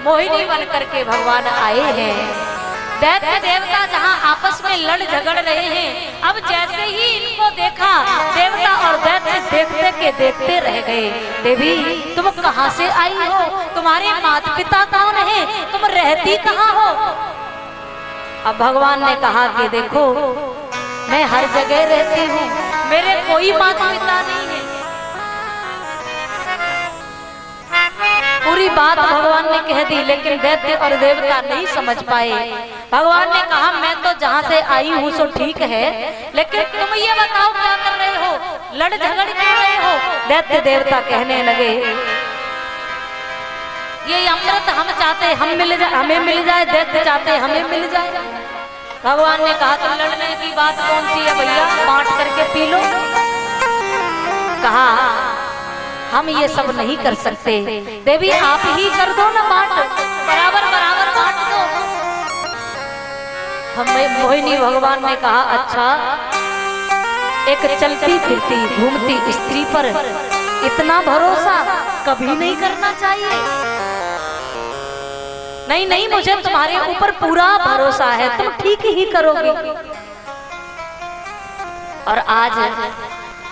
मोहिनी बन करके भगवान आए हैं। दैत्य देवता जहाँ आपस में लड़ झगड़ रहे हैं, अब जैसे ही इनको देखा देवता और दैत्य देखते के देखते रह गए। देवी तुम कहाँ से आई हो, तुम्हारे माता पिता कौन है, तुम रहती कहाँ हो? अब भगवान ने कहा कि देखो मैं हर जगह रहती हूँ, मेरे कोई माता पिता नहीं है। पूरी बात भगवान ने कह दी, लेकिन दैत्य और देवता नहीं समझ पाए। भगवान ने कहा मैं तो जहाँ से आई हूँ सो ठीक है, लेकिन तुम ये बताओ क्या कर रहे हो, लड़ झगड़ क्यों रहे हो? दैत्य देवता कहने लगे ये अमृत हम चाहते हमें मिल जाए, दैत्य चाहते हमें मिल जाए। भगवान ने कहा तो लड़ने की बात कौन सी है भैया, बांट करके पी लो। कहा हम ये सब नहीं कर सकते, देवी आप ही कर दो ना, बांट बराबर बराबर बांट दो। हमें मोहिनी भगवान ने कहा अच्छा, एक चलती फिरती घूमती स्त्री पर इतना भरोसा कभी नहीं करना चाहिए। नहीं नहीं, मुझे तुम्हारे ऊपर पूरा भरोसा है, तुम ठीक ही करोगे। और आज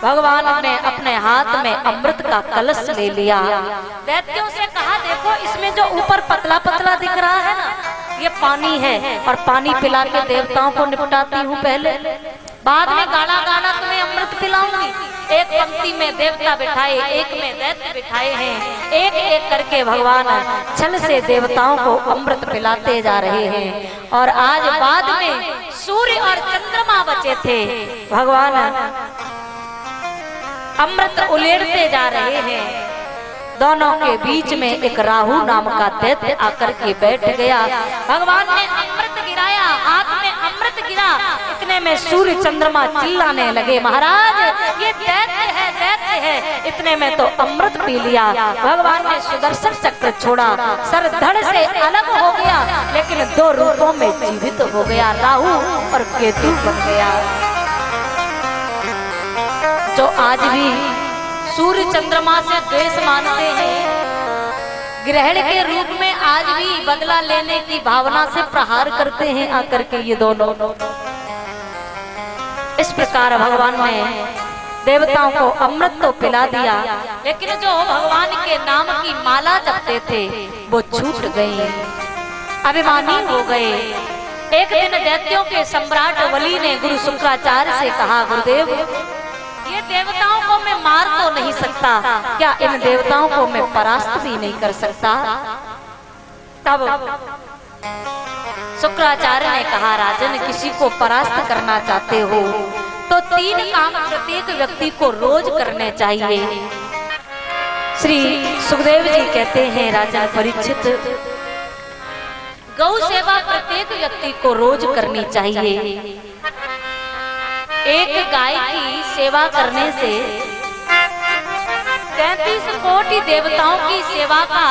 भगवान ने अपने हाथ में अमृत का कलश ले लिया। दैत्यों से कहा देखो इसमें जो ऊपर पतला पतला दिख रहा है ना, ये पानी है, और पानी पिला के देवताओं को निपटाती हूँ पहले, बाद में गाढ़ा गाढ़ा तुम्हें अमृत पिलाऊंगी। एक पंक्ति में देवता बिठाए, एक में दैत्य बिठाए हैं, एक एक करके भगवान छल से देवताओं को अमृत पिलाते जा रहे हैं। और आज बाद में सूर्य और चंद्रमा बचे थे, भगवान अमृत उलेरते जा रहे हैं। दोनों के बीच में एक राहु नाम का दैत्य आकर के बैठ गया। भगवान ने अमृत गिराया, हाथ में अमृत गिरा, इतने में सूर्य चंद्रमा चिल्लाने लगे महाराज ये दैत्य है, दैत्य है। इतने में तो अमृत पी लिया। भगवान ने सुदर्शन चक्र छोड़ा, सर धड़ से अलग हो गया, लेकिन दो रूपों में जीवित हो गया, राहु और केतु बन गया। जो आज भी सूर्य चंद्रमा से द्वेष मानते हैं, ग्रहण के रूप में आज भी बदला लेने की भावना से प्रहार करते हैं आकर के ये दोनों। इस प्रकार भगवान ने देवताओं को अमृत तो पिला दिया, लेकिन जो भगवान के नाम की माला जपते थे वो छूट गए, अभिमानी हो गए। एक दिन दैत्यों के सम्राट बलि ने गुरु शुक्राचार्य से कहा गुरुदेव ये देवताओं को मैं मार तो नहीं सकता, क्या इन देवताओं को मैं परास्त भी नहीं कर सकता? तब शुक्राचार्य ने कहा राजन किसी को परास्त करना चाहते हो तो 3 काम प्रत्येक व्यक्ति को रोज करने चाहिए। श्री सुखदेव जी कहते हैं राजा परीक्षित, गौ सेवा प्रत्येक व्यक्ति को रोज करनी चाहिए। एक गाय की सेवा करने से 33 कोटि देवताओं की सेवा का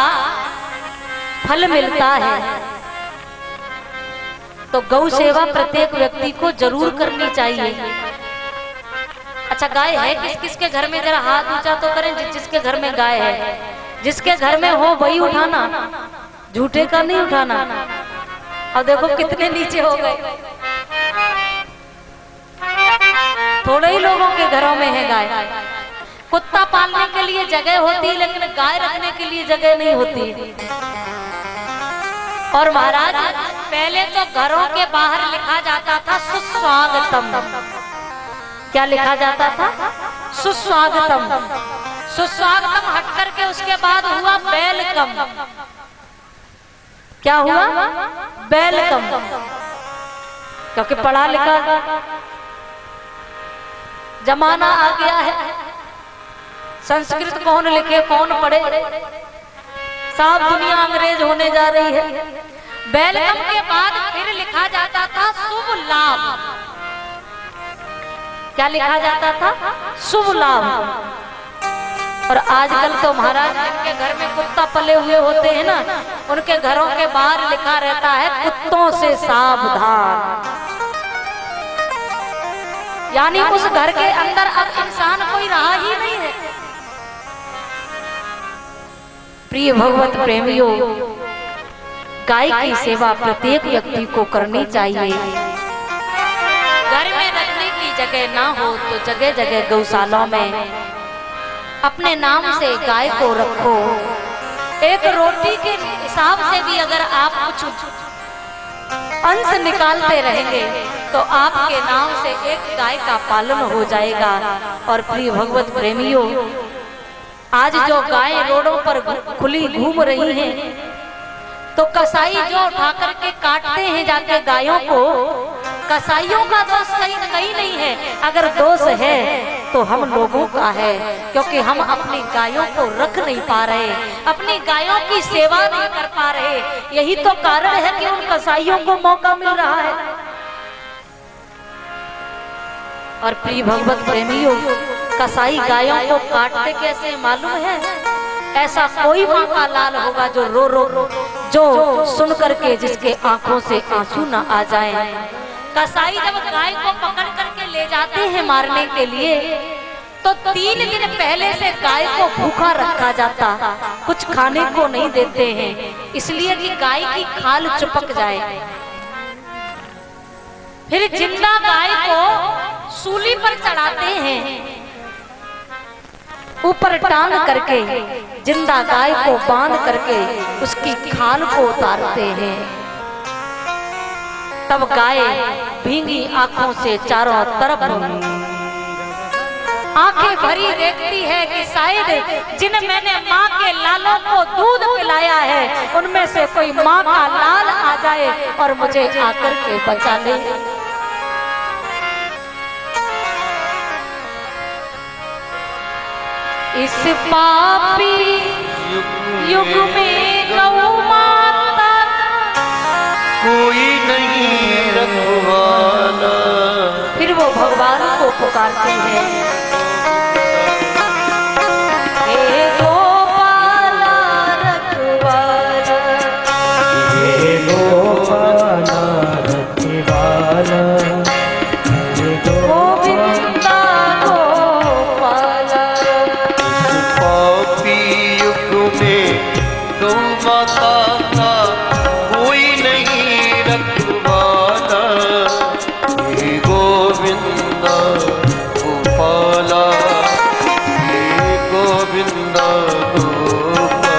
फल मिलता है। तो गौ सेवा प्रत्येक व्यक्ति को जरूर करनी चाहिए। अच्छा गाय है किस किस के घर में, जरा हाथ ऊंचा तो करें जिसके घर में गाय है। जिसके घर में हो वही उठाना, झूठे का नहीं उठाना। अब देखो कितने नीचे हो गए, थोड़े ही लोगों के घरों में है गाय। कुत्ता पालने के लिए जगह होती है, लेकिन गाय रखने के लिए जगह नहीं होती। और महाराज पहले तो घरों के बाहर लिखा जाता था सुस्वागतम। क्या लिखा जाता था? सुस्वागतम। सुस्वागतम हट करके उसके बाद हुआ वेलकम। क्या हुआ? वेलकम। क्योंकि पढ़ा लिखा जमाना आ गया है, संस्कृत कौन लिखे कौन पढ़े, सब दुनिया अंग्रेज होने जा रही है। वेलकम के बाद फिर लिखा जाता था शुभ लाभ। क्या लिखा जाता था? शुभ लाभ। और आजकल तो महाराज जिनके घर में कुत्ता पले हुए होते हैं ना, उनके घरों के बाहर लिखा रहता है कुत्तों से सावधान। यानी उस घर के अंदर अब इंसान कोई रहा ही नहीं है। प्रिय भगवत प्रेमियों, गाय की सेवा प्रत्येक व्यक्ति को करनी चाहिए। घर में रखने की जगह ना हो तो जगह जगह गौशाला में अपने नाम से गाय को रखो। एक रोटी के हिसाब से भी अगर आप कुछ अंश निकालते रहेंगे तो आपके नाम से एक गाय का पालन हो जाएगा। और प्रिय भगवत प्रेमियों, आज जो गाय रोडों पर खुली घूम रही हैं, तो कसाई जो उठा करके काटते हैं जाके गायों को, कसाईयों का दोष कहीं नहीं है। अगर दोष है तो हम लोगों का है, क्योंकि हम अपनी गायों को रख नहीं पा रहे, अपनी गायों की सेवा नहीं कर पा रहे। यही तो कारण है कि उन कसाईयों को मौका मिल रहा है। और प्रिय भगवत प्रेमियों, कसाई गायों को काटते कैसे मालूम है? ऐसा कोई माँ का लाल होगा जो रो रो जो सुन करके जिसके आंखों से आंसू न आ जाए। कसाई जब गाय को पकड़ करके ले जाते हैं मारने के लिए, तो 3 दिन पहले से गाय को भूखा रखा जाता, कुछ खाने को नहीं देते हैं, इसलिए कि गाय की खाल चिपक जाए। फिर जिंदा गाय को सूली पर चढ़ाते हैं, ऊपर टांग करके जिंदा गाय को बांध करके उसकी खाल को उतारते हैं। तब गाय भींगी आंखों से चारों तरफ आंखें भरी देखती है कि शायद जिन मैंने माँ के लालों को दूध पिलाया है उनमें से कोई माँ का लाल आ जाए और मुझे आकर के बचा ले। इस पापी युग में गौ माता कोई नहीं रखवाला। फिर वो भगवान को पुकारते हैं, हे गोपाला रखवाला, हे गोपाला रखवाला, हे गोविंदा गोपाला। इस पापी युग में गौ माता का कोई नहीं रखवाला। हे गोविंदा गोपाला, हे गोविंदा गोपाला।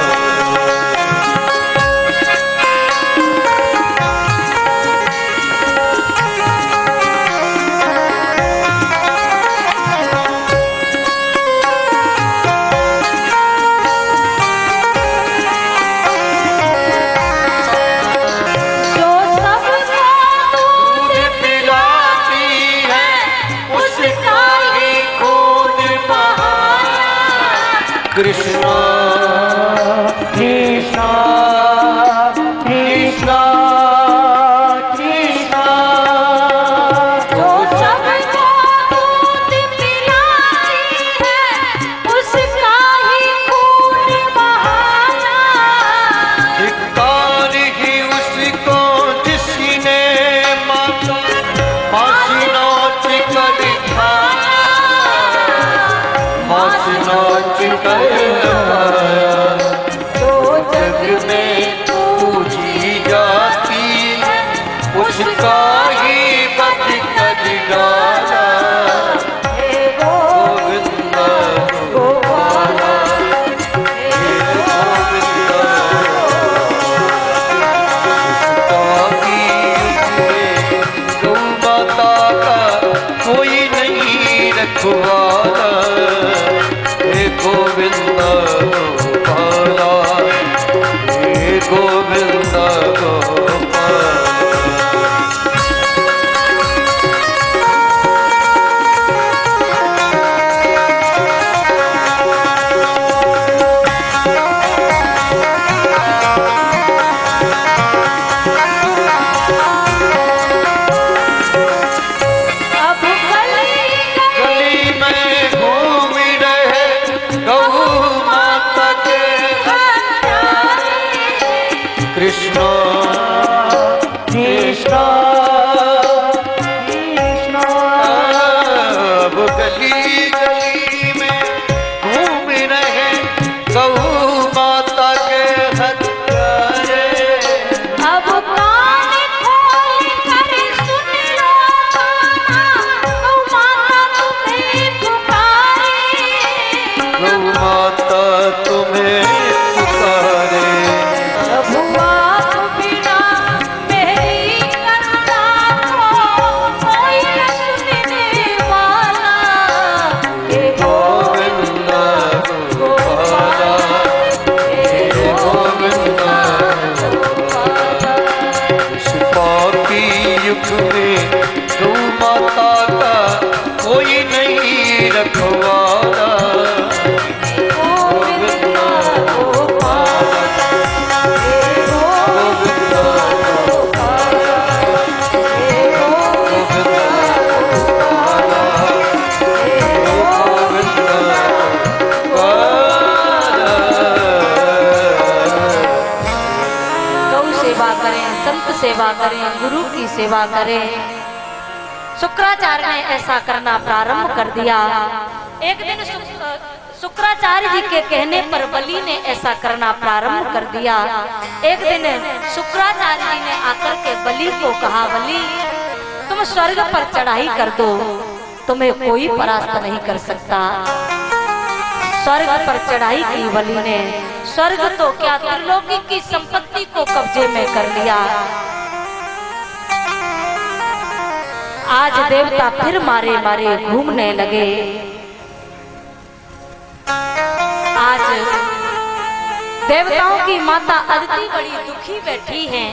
जो सबको दूध पिलाती है उसका ही खून बहाना। कृष्णा कृष्णा कृष्णा कृष्णा। जो सबको दूध पिलाती है उसका ही खून बहाना। धिक्कार ही उसको जिसने माता फांसी नोच कर खाया, फांसी नोच कर खाया। जो जग में पूजी जाती उसका ही बच कर डाला। हे गोविंदा गोपाला, हे गोविंदा गौ माता का कोई नहीं रखवाला। हे गोविंदा गोपाला, हे गोविंदा गोपाला। अब गली में घूम रहे गौ माता के कृष्णा कृष्णा कृष्णा। अब गली गली में घूम रहे गौ माता के हत्यारे। सेवा करें, संत सेवा करें, गुरु की सेवा करें। शुक्राचार्य ने ऐसा करना प्रारंभ कर दिया। एक दिन शुक्राचार्य जी के कहने पर बलि ने ऐसा करना प्रारंभ कर दिया। एक दिन शुक्राचार्य जी ने आकर के बलि को कहा, बलि तुम स्वर्ग पर चढ़ाई कर दो, तुम्हें कोई परास्त नहीं कर सकता। स्वर्ग पर चढ़ाई की बलि ने, स्वर्ग तो क्या त्रिलोकी की संपत्ति को कब्जे में कर लिया। आज देवता फिर मारे मारे घूमने लगे। आज देवताओं की माता अदिति बड़ी दुखी बैठी हैं।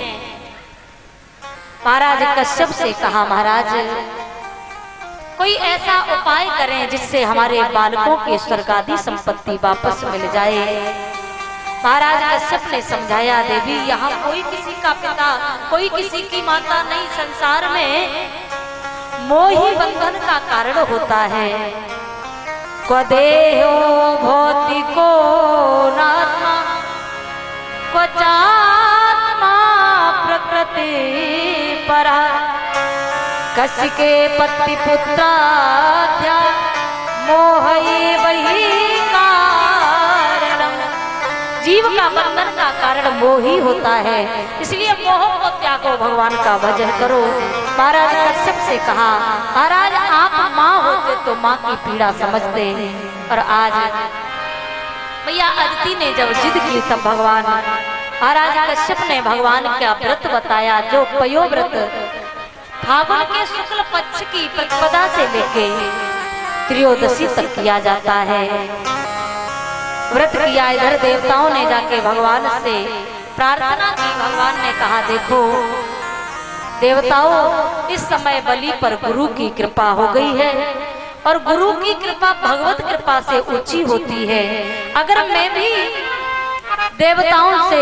महाराज कश्यप से कहा, महाराज कोई ऐसा उपाय करें जिससे हमारे बालकों की स्वर्गादि संपत्ति वापस मिल जाए। महाराज कश्यप ने समझाया, देवी यहाँ कोई किसी का पिता, कोई किसी की माता नहीं। संसार में मोही बंधन का कारण होता है। क्व देहो भौतिको नात्मा, क्व चात्मा प्रकृति परा, कस्य के पति पुत्राध्या, मोह वही कारणम। जीव का बंधन का कारण मोह ही होता है, इसलिए मोह को त्यागो, भगवान का भजन करो। महाराज कश्यप से कहा, महाराज आप माँ होते तो माँ की पीड़ा समझते। और आज भैया अदिति ने जब जिद की तब भगवान महाराज कश्यप ने भगवान का व्रत बताया, जो पयो व्रत फागुन के शुक्ल पक्ष की प्रतिपदा से लेके त्रयोदशी तक किया जाता है। व्रत किया। इधर देवताओं ने जाके भगवान से प्रार्थना की। भगवान ने कहा, देखो देवताओं, इस समय बलि पर गुरु की कृपा हो गई है, और गुरु की कृपा भगवत कृपा से ऊंची होती है। अगर मैं भी देवताओं से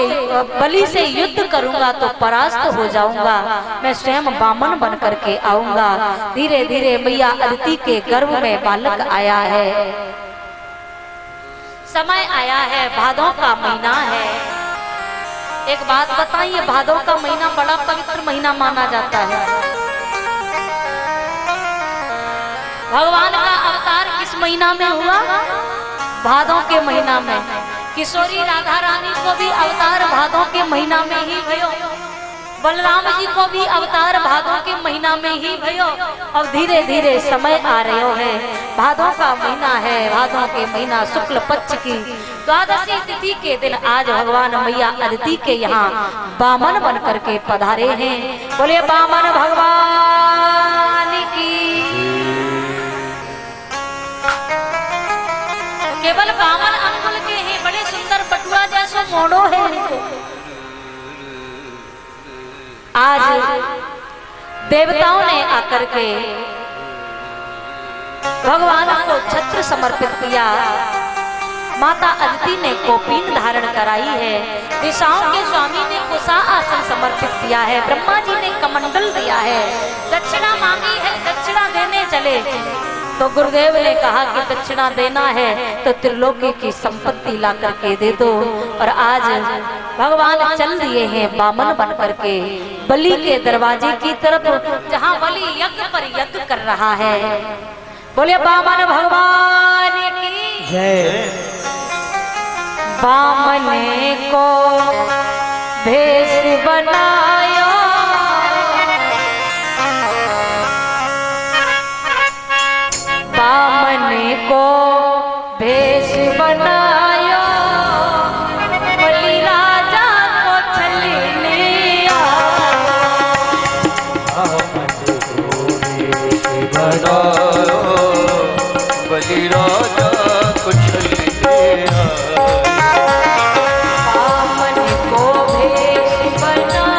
बलि से युद्ध करूंगा तो परास्त हो जाऊंगा। मैं स्वयं बामन बन करके आऊंगा। धीरे धीरे मैया अदिति के गर्भ में बालक आया है। समय आया है, भादों का महीना है। एक बात बताइए, भादों का महीना बड़ा पवित्र महीना माना जाता है। भगवान का अवतार किस महीना में हुआ? भादों के महीना में। किशोरी राधा रानी को भी अवतार भादों के महीना में ही भयो। बलराम जी को भी अवतार भादों के महीना में ही भयो। अब धीरे धीरे समय आ रहे है, भादों का महीना है। भादों के महीना शुक्ल पक्ष की द्वादशी तिथि के दिन आज भगवान मैया अदिति के यहाँ बामन बन करके पधारे हैं। बोले बामन भगवान की। केवल बामन अंगुल के हैं, बड़े सुंदर बटुआ जैसो मोड़ो है इनको। आज देवताओं ने आकर के भगवान को छत्र समर्पित किया। माता अदिति ने कोपीन धारण कराई है। दिशाओं के स्वामी ने कुशा आसन समर्पित किया है। ब्रह्मा जी ने कमंडल दिया है। दक्षिणा मांगी है, दक्षिणा देने चले तो गुरुदेव ने कहा कि दक्षिणा देना है तो त्रिलोकी की संपत्ति ला करके दे दो। और आज भगवान चल दिए हैं बामन बन करके बलि के दरवाजे की तरफ, जहाँ बलि यज्ञ पर यज्ञ कर रहा है। बोले बामन भगवान की जय। बामन को भेष बनायो, बामन को भेष बनायो, बलि राजा को छलने बनायो, बलि राजा को छलने बामन को भेष बनायो।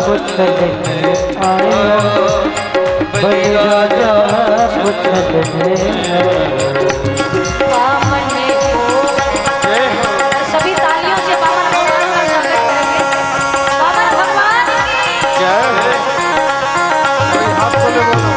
पुछलने आया बलि राजा पुछलने बामने को सभी तालियों से बाबा भगवान का स्वागत करेंगे। बाबा भगवान की जय है। हाथ खोले बोलो।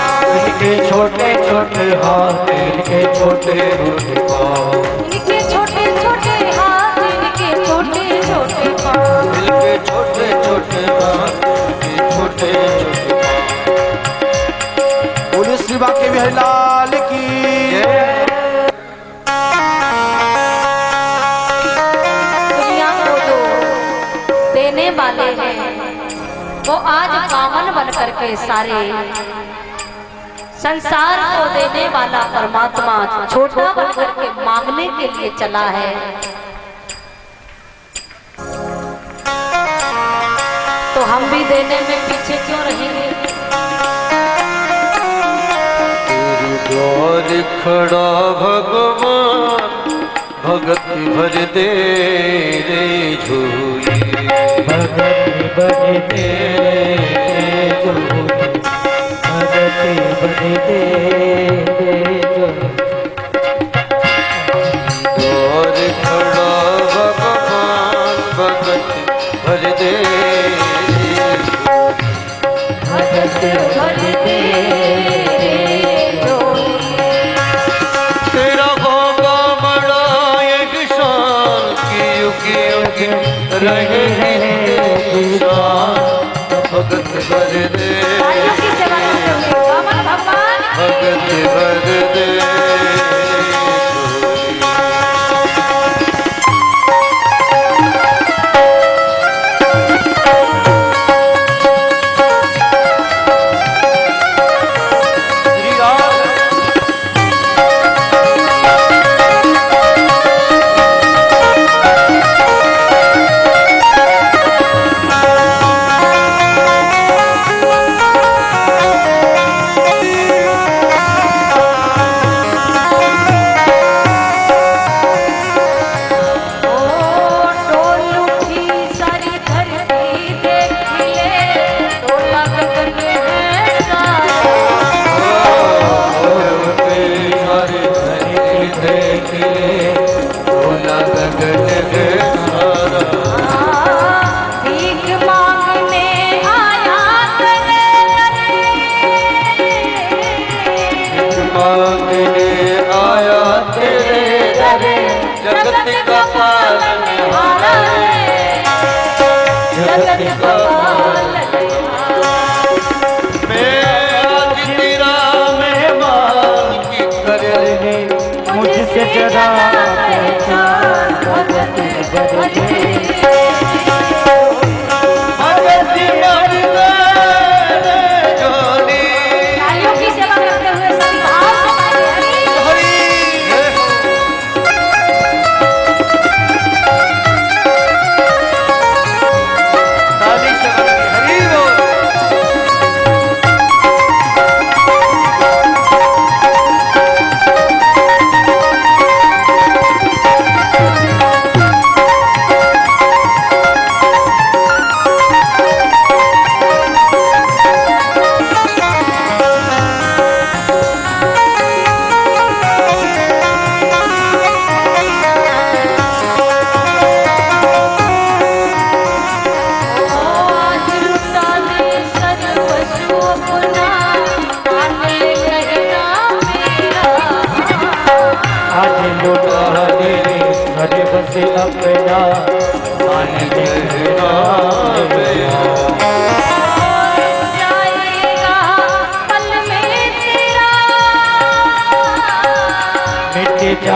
छोटे छोटे हाथ इनके छोटे छोटे पाँव इनके छोटे छोटे हाथ इनके छोटे छोटे पाँव इनके छोटे छोटे हाथ इनके छोटे छोटे पाँव। पुलिस शिवा के बिहारीलाल की दुनिया को जो देने वाले हैं वो आज पावन बन करके सारे संसार को देने वाला परमात्मा छोटा बनकर के मांगने के लिए चला है। तो हम भी देने में पीछे क्यों रहेंगे? तेरे द्वार खड़ा भगवान भगति भर दे रे झोली भगति भर दे झोली भगति भर दे द्वार खड़ा भगवान भगति भर दे भगत भर दे तेरा होगा बड़ा एक शान की युग युग रहे शान भगत भर दे तालियों की सेवा करते हुए बाबा भगवान भगत भर दे जगत का पालनहार जगत का मैं आज तेरा मेहमान की करे मुझसे जरा पहचान भगत भर दे भगति भर दे झोली तालियों की सेवा करते हुए सभी भाव से हरि ताली से हरि बोल। लुटा दे घर बस अपना मान लेना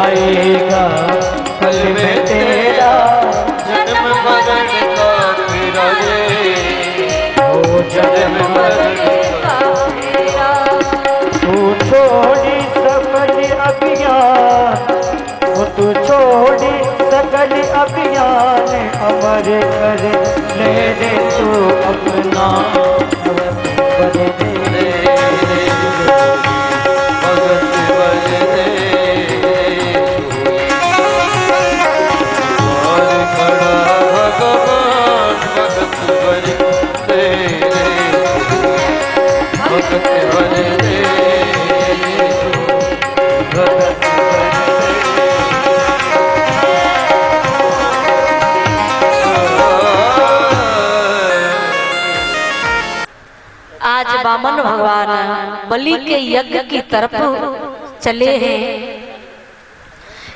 आएगा पल में तेरा जन्म मरण का तेरा रे, हो जन्म मरण का तेरा। तू छोड़ी सकल अभियान, तू छोड़ी सकल अभियान, अमर कर ले रे तू अपना बने भगत बल दे और खड़ा भगवान, भगत बल दे, भगत बल दे, भगत आज वामन भगवान बलि के यज्ञ की तरफ चले हैं।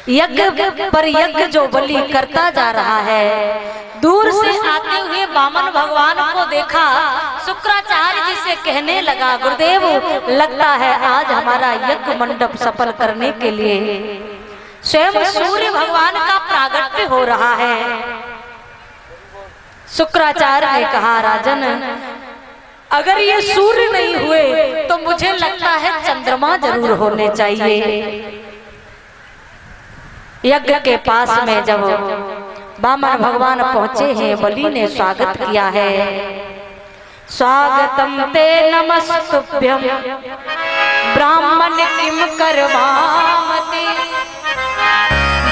यज्ञ पर यज्ञ जो बलि करता जा रहा है, दूर से आते हुए वामन भगवान को देखा। शुक्राचार्य जी से कहने लगा, गुरुदेव लगता है आज हमारा यज्ञ मंडप सफल करने के लिए स्वयं सूर्य भगवान का प्रागट्य हो रहा है। शुक्राचार्य ने कहा, राजन अगर ये सूर्य नहीं हुए तो मुझे लगता है चंद्रमा जरूर होने चाहिए। यज्ञ के पास में जब वामन भगवान पहुंचे हैं, बलि ने स्वागत किया है। स्वागतम ते नमस्तुभ्यम ब्राह्मण किम करवामते,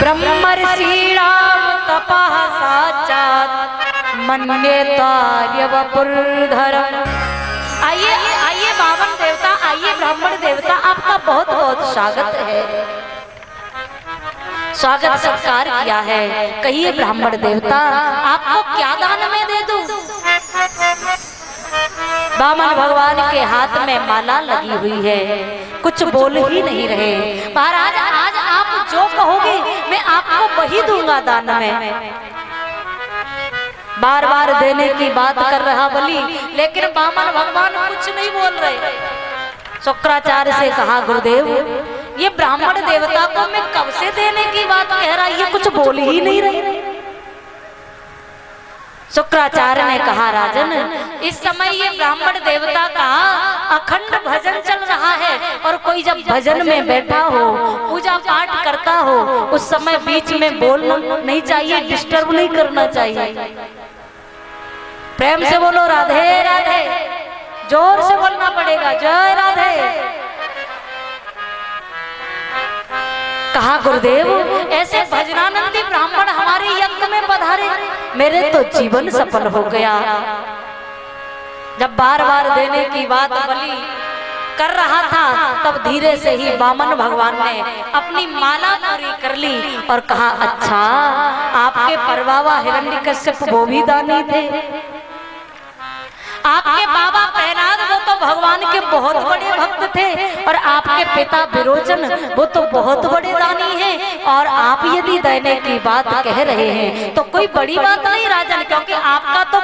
ब्रह्मर्षीणाम तपः साक्षात् मन्येतार्य वपुर्धरम्। आइए आइए वामन देवता, आइए ब्राह्मण देवता, आपका बहुत बहुत स्वागत है। स्वागत सत्कार किया है। कहिए ब्राह्मण देवता आपको क्या दान में दे दूं? वामन भगवान के हाथ में माला लगी हुई है, कुछ बोल ही नहीं रहे। महाराज आज आप जो कहोगे मैं आपको वही दूंगा दान में। बार बार देने की बात कर रहा बलि, लेकिन वामन भगवान कुछ नहीं बोल रहे। शुक्राचार्य से कहा, गुरुदेव ये ब्राह्मण देवता को मैं कब से देने की बात कह रहा, ये कुछ बोल ही नहीं रहे। शुक्राचार्य ने कहा, राजन इस समय ये ब्राह्मण देवता का अखंड भजन चल रहा है, और कोई जब भजन में बैठा हो, पूजा पाठ करता हो, उस समय बीच में बोलना नहीं चाहिए, डिस्टर्ब नहीं करना चाहिए। प्रेम से बोलो राधे राधे, जोर से बोलना पड़ेगा, जय राधे। कहा, गुरुदेव ऐसे भजनानंदी ब्राह्मण हमारे यज्ञ में पधारे, मेरे तो जीवन सफल हो गया। जब बार बार देने की बात बलि कर रहा था, तब धीरे से ही वामन भगवान ने अपनी माला पूरी कर ली और कहा, अच्छा आपके परबाबा हिरण्यकश्यप वो भी दानी थे, आपके बाबा प्रहलाद वो तो भगवान के बहुत बड़े भक्त थे, और आपके पिता विरोचन वो तो बहुत बड़े दानी हैं, और आप यदि देने की बात कह रहे हैं तो कोई बड़ी बात नहीं राजन, क्योंकि आपका तो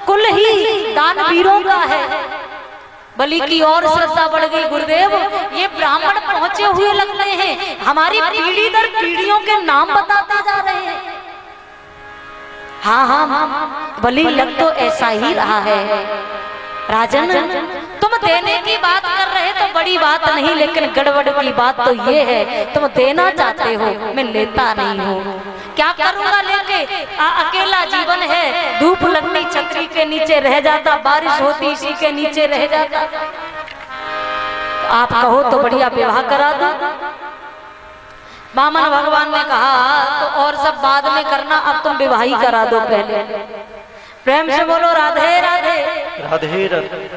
कुल ही दानवीरों का है। बलि की और श्रद्धा बढ़ गई। गुरुदेव ये ब्राह्मण पहुंचे हुए लगते हैं, हमारी पीढ़ी दर पीढ़ियों के नाम बताते जा रहे हैं। हाँ हाँ बलि लग तो ऐसा ही रहा है। राजन तुम देने की बात कर रहे तो बड़ी बात नहीं, लेकिन गड़बड़ की बात तो ये है तुम देना चाहते हो, मैं लेता नहीं हूँ। क्या करूँगा लेके? अकेला जीवन है, धूप लगनी छतरी के नीचे रह जाता, बारिश होती इसी के नीचे रह जाता। आप कहो तो बढ़िया विवाह करा दो। वामन भगवान ने कहा, तो और सब बाद में करना, अब तुम विवाह ही करा दो पहले। प्रेम से बोलो राधे राधे राधे राधे।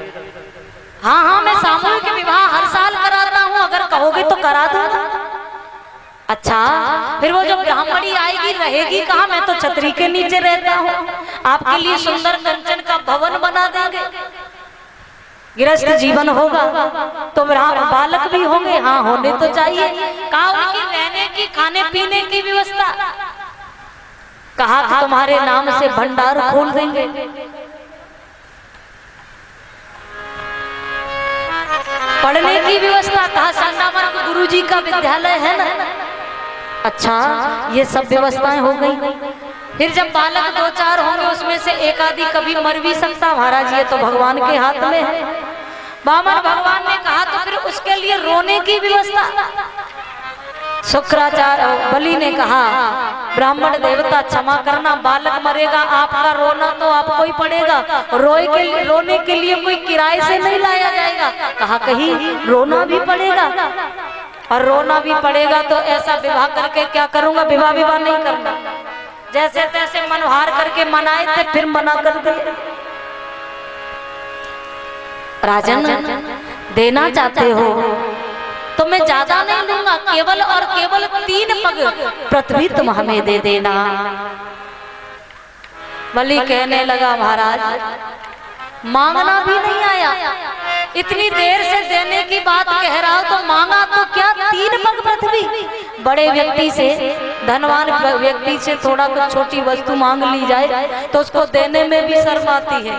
हाँ हाँ मैं सामूहिक विवाह हर साल कराता हूँ, अगर कहोगे तो करा दो। अच्छा फिर वो जो ब्राह्मणी आएगी रहेगी कहाँ? मैं तो छतरी के नीचे रहता हूँ, आपके लिए सुंदर कंचन का भवन बना देंगे, गृहस्थ जीवन होगा, तो बालक भी होंगे। हाँ होने तो चाहिए। कहा उनकी रहने की खाने पीने की व्यवस्था, कहा कि तुम्हारे नाम से भंडार खोल देंगे। पढ़ने की व्यवस्था, कहा संडामर्ग गुरुजी का विद्यालय है ना, अच्छा, ये सब व्यवस्थाएं हो गई। फिर जब बालक 2-4 होंगे उसमें से एक आदि कभी मर भी सकता महाराज, ये तो भगवान के हाथ में है। वामन भगवान ने कहा तो फिर उसके लिए रोने की व्यवस्था। शुक्राचार्य बलि ने कहा ब्राह्मण देवता क्षमा करना, बालक मरेगा, आपका रोना तो आपको ही पड़ेगा, रोने के लिए कोई किराए से नहीं लाया जाएगा। कहा कहीं रोना भी पड़ेगा, और रोना भी पड़ेगा तो ऐसा विवाह करके क्या करूंगा, विवाह नहीं करना। जैसे तैसे मनोहार करके मनाए थे, फिर मना कर दिए। राजन देना चाहते हो तो मैं ज्यादा नहीं लूंगा, केवल और केवल 3 पग पृथ्वी तुम हमें दे देना। बलि कहने लगा महाराज मांगना भी नहीं आया, इतनी देर से देने की बात कह रहा हो तो मांगा तो क्या, 3 पग पृथ्वी। बड़े व्यक्ति से, धनवान व्यक्ति से थोड़ा कुछ छोटी वस्तु मांग ली जाए तो उसको देने में भी शर्म आती है।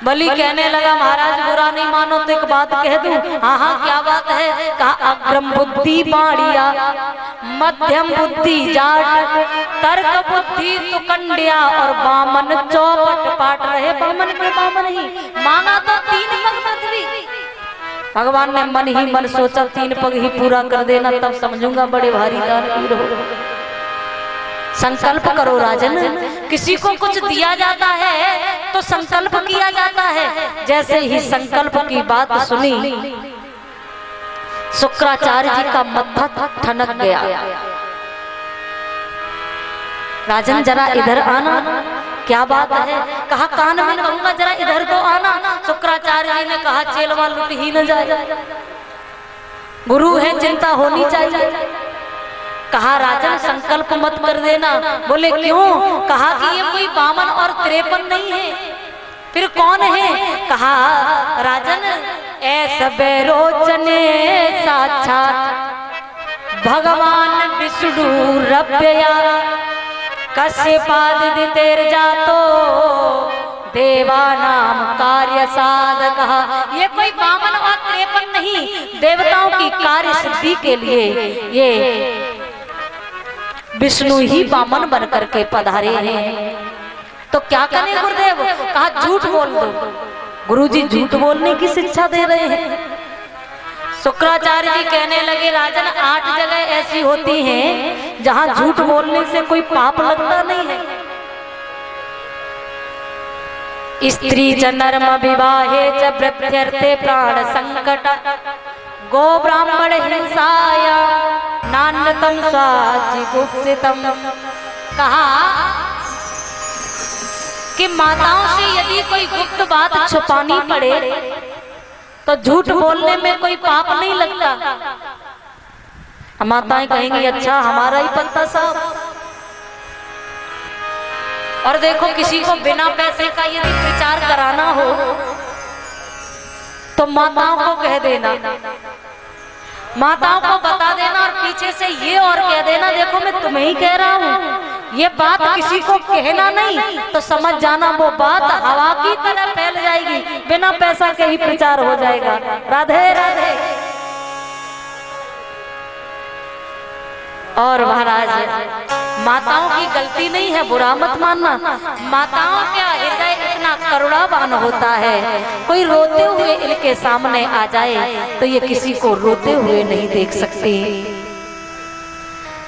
बलि कहने लगा महाराज बुरा नहीं मानो तो एक बात कह दूं। हाँ हाँ क्या बात है। कहा अग्रम बुद्धि बाणिया, मध्यम बुद्धि जाट, तर्क बुद्धि तुकंडिया, और बामन चौपट पाट रहे। बामन के बामन ही मांगा तो 3 पग पृथ्वी। भगवान ने मन ही मन सोचा 3 पग ही पूरा कर देना, तब समझूंगा बड़े भारी दानवीर हो। संकल्प करो राजन, किसी को कुछ दिया जाता है तो संकल्प किया जाता है। जैसे ही संकल्प की बात सुनी शुक्राचार्य जी का मत्था ठनक गया। राजन जरा इधर आना, क्या बात है। कहा कान में कहूंगा जरा इधर तो आना। शुक्राचार्य जी ने कहा चेलवा लुट ही न जाए, गुरु है चिंता होनी चाहिए। कहा राजन संकल्प मत कर देना। बोले क्यों। कहा कि ये कोई बामन और 53 नहीं है, फिर कौन है। कहा राजन ऐसा बेरोचने साक्षात भगवान विष्णु रव्यया, कश्यपादि तेर जातो देवानाम कार्य साधक। ये कोई बामन और 53 नहीं, देवताओं की कार्य सिद्धि के लिए ये विष्णु ही बामन बन करके पधारे हैं। तो क्या करें गुरुदेव। कहा झूठ बोल दो। गुरुजी झूठ बोलने की शिक्षा दे रहे हैं। शुक्राचार्य जी कहने लगे राजन 8 जगह ऐसी होती हैं जहां झूठ बोलने से कोई पाप लगता नहीं है। स्त्री च नर्म विवाहे च वृद्ध्यर्थे प्राण संकट, गो ब्राह्मण हिंसाया नान्यतम स्वाचिगुप्सितम। कहा कि माताओं से यदि कोई गुप्त बात छुपानी पड़े तो झूठ बोलने में कोई पाप नहीं लगता। माताएं कहेंगी अच्छा हमारा ही पत्ता साफ। और देखो किसी को बिना पैसे का यदि प्रचार कराना हो तो माताओं को कह देना, माताओं को बता देना और पीछे से ये और कह देना देखो मैं तुम्हें ही कह रहा हूँ। ये बात किसी को कहना नहीं तो समझ जाना वो बात हवा की तरह फैल जाएगी, बिना पैसा के ही प्रचार हो जाएगा। राधे राधे। और महाराज माताओं की गलती नहीं है, बुरा मत मानना। माताओं का हृदय इतना करुणावान होता है, कोई रोते हुए इनके सामने आ जाए तो ये किसी को रोते हुए नहीं देख सकती।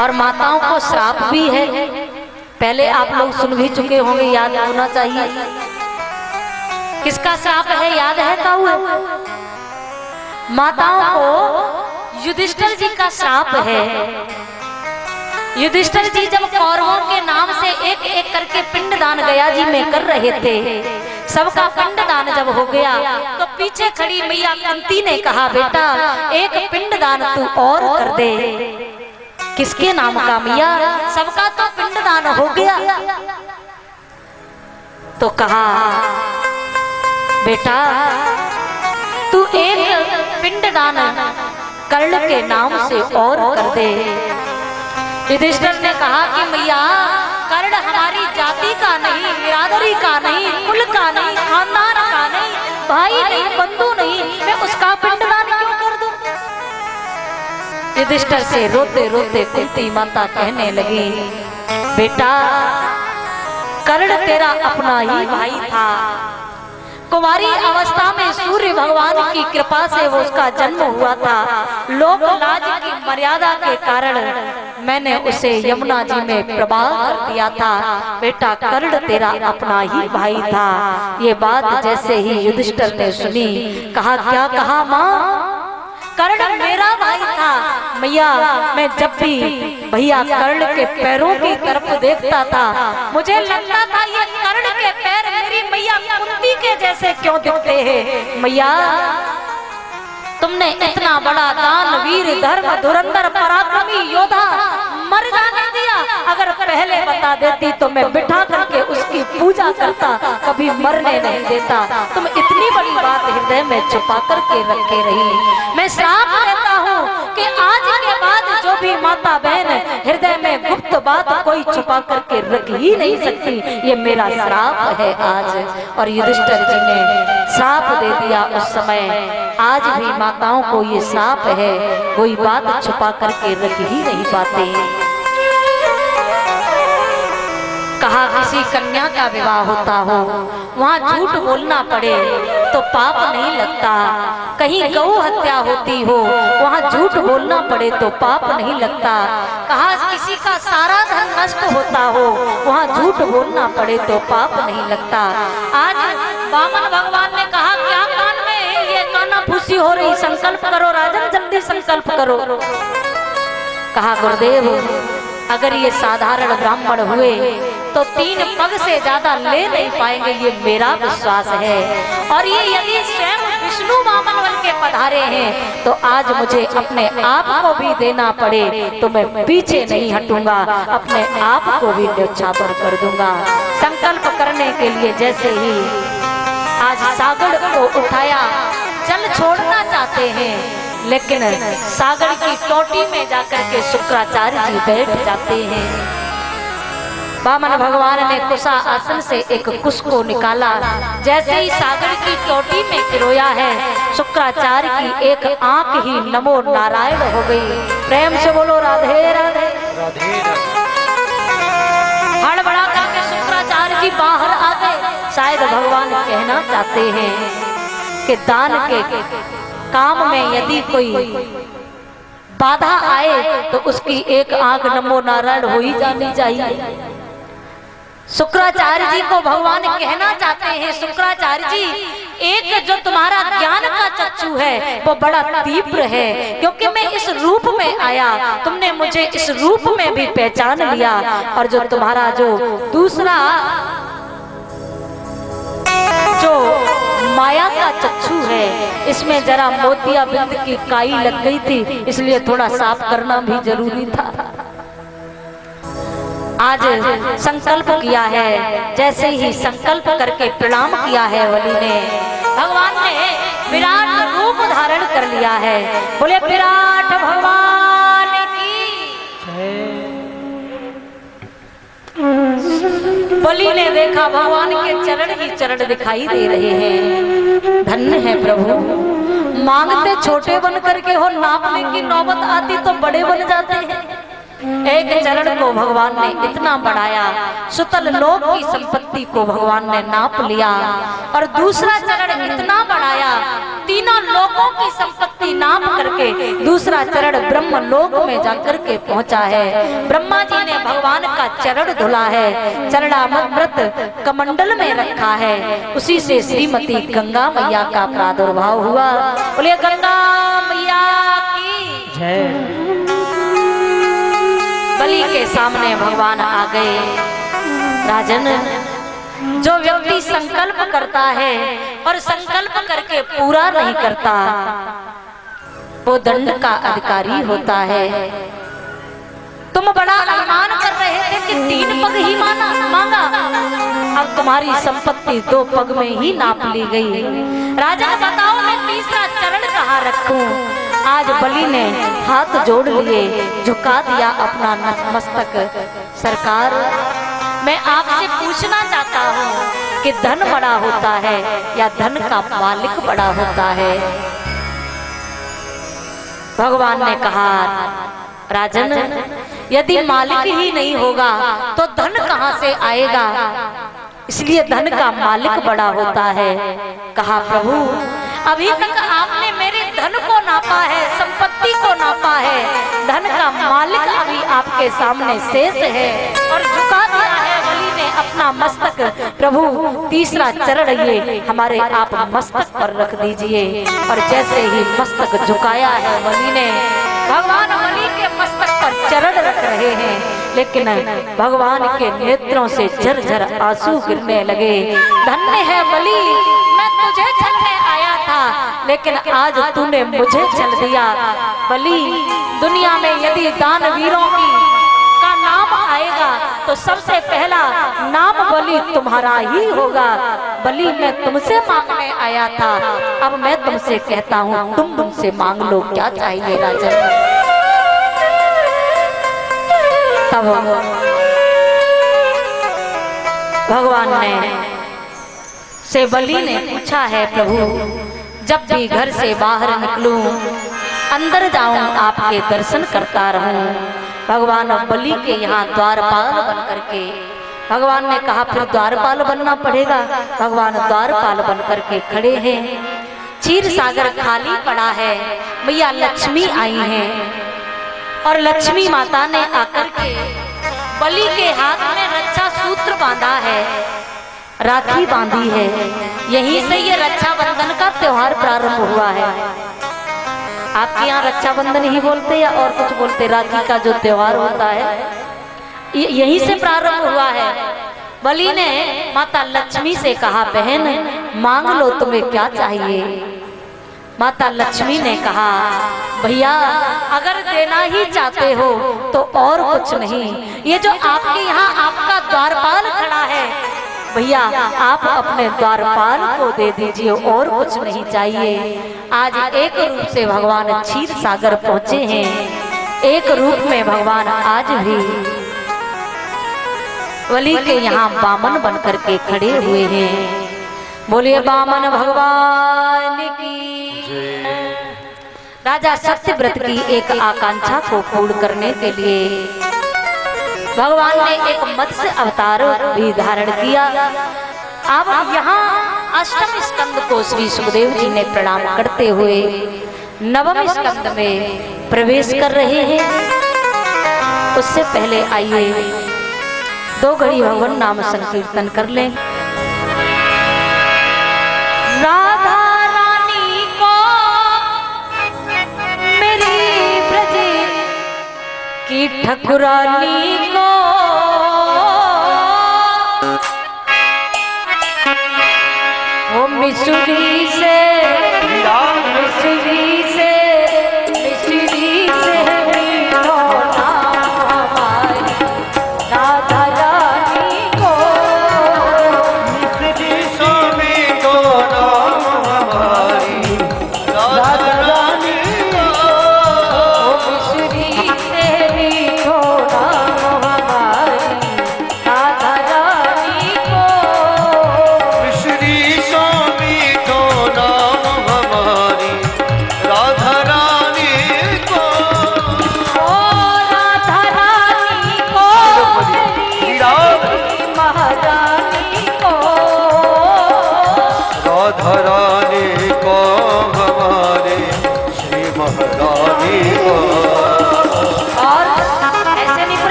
और माताओं को श्राप भी है, पहले आप लोग सुन भी चुके होंगे, याद होना चाहिए। किसका श्राप है याद है काऊ? माताओं को युधिष्ठिर जी का श्राप है। युधिष्ठिर जी जब कौरवों के नाम से एक एक करके पिंडदान गया जी में कर रहे थे, सबका पिंडदान जब हो गया तो पीछे खड़ी मैया कुंती ने कहा बेटा एक पिंडदान तू और कर दे। किसके नाम का मैया? सबका तो पिंडदान हो गया। तो कहा बेटा तू एक पिंडदान कर्ण के नाम से और कर दे। युधिष्ठिर ने कहा कि मैया कर्ण हमारी जाति का नहीं, बिरादरी का नहीं, कुल का नहीं, खानदान का नहीं, भाई नहीं, बंधु नहीं, मैं उसका पिंडदान क्यों कर दूं? युधिष्ठिर से रोते रोते कुंती माता कहने लगी, बेटा कर्ण तेरा अपना ही भाई था। कुमारी अवस्था में सूर्य भगवान की कृपा से वो उसका जन्म हुआ था। लोक लाज की मर्यादा के कारण मैंने उसे यमुना जी में प्रवाह कर दिया था। बेटा कर्ण तेरा अपना ही भाई था। ये बात जैसे ही युधिष्ठिर ने सुनी, कहा क्या कहा माँ? कर्ण मेरा भाई था। मैया मैं जब भी भैया कर्ण के पैरों की तरफ देखता था, मुझे लगता था ये कर्ण के पैर मेरी मैया कुंती के जैसे क्यों दिखते हैं। मैया तुमने इतना बड़ा दान वीर धर्म धुरंधर पराक्रमी योद्धा मर जाने दिया। अगर पहले बता देती तो मैं बिठा करके उसकी पूजा करता, कभी मरने नहीं देता। तुम इतनी बड़ी बात हृदय में छुपा करके रखे रही। मैं श्राप देता हूँ कि आज के बाद जो भी माता बहन हृदय में गुप्त बात कोई छुपा करके रख ही नहीं सकती, ये मेरा श्राप है आज। और युधिष्ठिर जी ने श्राप दे दिया उस समय। आज भी माताओं को ये श्राप है, कोई बात छुपा करके रख ही नहीं पाते। कहा किसी कन्या का विवाह होता हो, वहाँ झूठ बोलना पड़े तो पाप नहीं लगता। कहीं गौ हत्या होती हो, वहाँ झूठ बोलना पड़े तो पाप नहीं लगता। कहा किसी का सारा धन नष्ट होता हो, वहाँ झूठ बोलना पड़े तो पाप नहीं लगता। आज वामन भगवान ने कहा क्या कान में ये कानाफूसी हो रही, संकल्प करो राजन, जल्दी संकल्प करो। कहा गुरुदेव अगर ये साधारण ब्राह्मण हुए तो 3 पग से ज्यादा ले नहीं पाएंगे, ये मेरा विश्वास है। और ये यदि स्वयं विष्णु वामन बन के पधारे हैं तो आज मुझे अपने आप को भी देना पड़े तो मैं पीछे नहीं हटूंगा, अपने आप को भी न्योछावर कर दूंगा। संकल्प करने के लिए जैसे ही आज सागर को उठाया, जल छोड़ना चाहते हैं, लेकिन सागर की टोटी में जाकर के शुक्राचार्य जी बैठ जाते हैं। वामन भगवान ने कुशा आसन से एक कुश को निकाला, जैसे ही सागर की टोटी में गिरोया है, शुक्राचार्य की एक आंख ही नमो नारायण हो गई। प्रेम से बोलो राधे राधे। हड़बड़ा करके शुक्राचार्य जी बाहर आ गए। शायद भगवान कहना चाहते हैं कि दान के काम में यदि कोई बाधा आए तो उसकी एक आंख नमो नारायण हो ही जानी चाहिए। शुक्राचार्य जी को भगवान कहना चाहते हैं, शुक्राचार्य जी एक जो तुम्हारा ज्ञान का चक्षु है वो बड़ा तीव्र है, क्योंकि मैं इस रूप में आया, तुमने मुझे इस रूप में भी पहचान लिया। और जो तुम्हारा जो दूसरा जो माया का चक्षु है, इसमें जरा मोतिया बिंद की काई लग गई थी, इसलिए थोड़ा साफ करना भी जरूरी था। आज संकल्प किया है, जैसे ही संकल्प करके प्रणाम किया है बलि ने, भगवान ने विराट रूप धारण कर लिया है। बोले विराट भगवान की। बलि ने देखा भगवान के चरण ही चरण दिखाई दे रहे हैं। धन्य है प्रभु, मांगते छोटे बन करके हो, नापने की नौबत आती तो बड़े बन जाते हैं। एक चरण को भगवान ने इतना बढ़ाया, सुतल लोक की संपत्ति को भगवान ने नाप लिया। और दूसरा चरण इतना बढ़ाया, तीनों लोकों की संपत्ति नाप करके दूसरा चरण ब्रह्म लोक में जाकर के पहुंचा है। ब्रह्मा जी ने भगवान का चरण धुला है, चरणामृत कमंडल में रखा है, उसी से श्रीमती गंगा मैया का प्रादुर्भाव हुआ। बोलिए गंगा मैया की जय। बलि के सामने भगवान आ गए। राजन, जो व्यक्ति संकल्प करता है और संकल्प करके पूरा नहीं करता, वो दंड का अधिकारी होता है। तुम बड़ा अनुमान कर रहे थे कि 3 पग ही मांगा, अब तुम्हारी संपत्ति 2 पग में ही नाप ली गई। राजन बताओ मैं तीसरा चरण कहाँ रखूं? आज बलि ने हाथ जोड़ लिए, झुका दिया अपना मस्तक। सरकार, मैं आपसे पूछना चाहता हूँ कि धन बड़ा होता है या धन का मालिक बड़ा होता है? भगवान ने कहा राजन, यदि मालिक ही नहीं होगा तो धन कहाँ से आएगा, इसलिए धन का मालिक बड़ा होता है। कहा प्रभु अभी तक आपने मेरे धन को नापा है, संपत्ति को नापा है, धन का मालिक अभी आपके सामने शेष है। और झुका दिया है बलि ने अपना मस्तक। प्रभु तीसरा चरण ये हमारे आप मस्तक पर रख दीजिए। और जैसे ही मस्तक झुकाया है बलि ने, भगवान बलि के मस्तक पर चरण रख रहे हैं, लेकिन भगवान के नेत्रों से झरझर आंसू गिरने लगे। धन्य है बलि, मैं तुझे छलने आया था, लेकिन आज तूने मुझे छल दिया। बलि, दुनिया में यदि दानवीरों की का नाम आएगा तो सबसे पहला नाम बलि तुम्हारा ही होगा। बलि, मैं तुमसे मांगने आया था, अब मैं तुमसे कहता हूँ तुम मुझसे मांग लो, क्या चाहिए राजन। तब भगवान ने से बलि ने पूछा है प्रभु, जब भी घर से बाहर निकलूं, अंदर जाऊं, आपके दर्शन करता रहूं। भगवान बलि के यहाँ द्वारपाल बन करके, भगवान ने कहा फिर द्वारपाल बनना पड़ेगा। भगवान द्वारपाल बन करके खड़े हैं। क्षीर सागर खाली पड़ा है, मैया लक्ष्मी आई हैं और लक्ष्मी माता ने आकर के बलि के हाथ में रक्षा सूत्र बांधा है, राखी बांधी है। यहीं से ये रक्षाबंधन का त्योहार प्रारंभ हुआ है। आपके यहाँ रक्षाबंधन ही बोलते या और कुछ बोलते? राखी का जो त्योहार होता है यहीं से प्रारंभ हुआ है। बलि ने माता लक्ष्मी से कहा बहन मांग लो, तुम्हें क्या चाहिए। माता लक्ष्मी ने कहा भैया अगर देना ही चाहते हो तो और कुछ नहीं, ये जो आपके यहाँ आपका द्वारपाल खड़ा है भैया, आप अपने द्वारपाल को दे दीजिए, और कुछ नहीं चाहिए। आज एक रूप से भगवान क्षीर सागर पहुंचे हैं, एक रूप में भगवान आज भी बलि के यहाँ बामन बन करके खड़े हुए हैं। बोलिए बामन भगवान की। राजा सत्यव्रत की एक आकांक्षा को पूर्ण करने के लिए भगवान ने एक मत्स्य अवतार भी धारण किया। अब यहाँ अष्टम स्कंद को श्री सुखदेव जी ने प्रणाम करते हुए नवम स्कंद में प्रवेश कर रहे हैं। उससे पहले आइए 2 घड़ी भगवान नाम संकीर्तन कर लें। राधा रानी को मेरी ब्रज की ठकुरानी को वो मिसरी से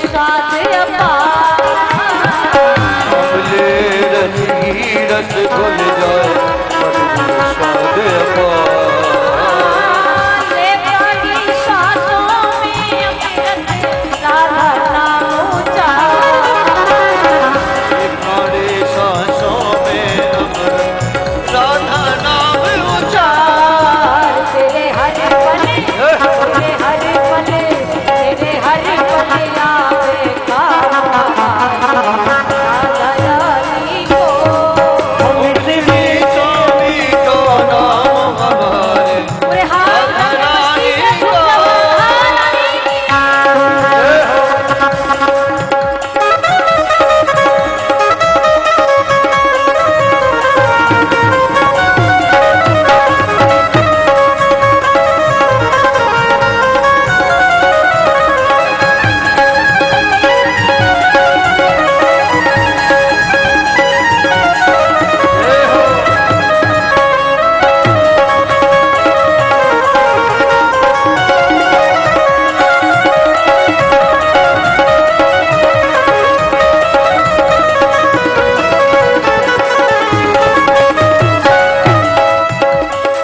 स्वाद अपार। अमले रस की रस घुल जाए मधुर स्वाद अपार। ले पड़ी सांसों में अमृत राधा नाम उचार। हमारे सांसों में अमृत राधा नाम उचार। तेरे हर पल तेरे हर पल तेरे हर पल आवे राधा रानी को। मिश्री स्वामी को नाम हमारे पूरे हाथ राधा रानी से को।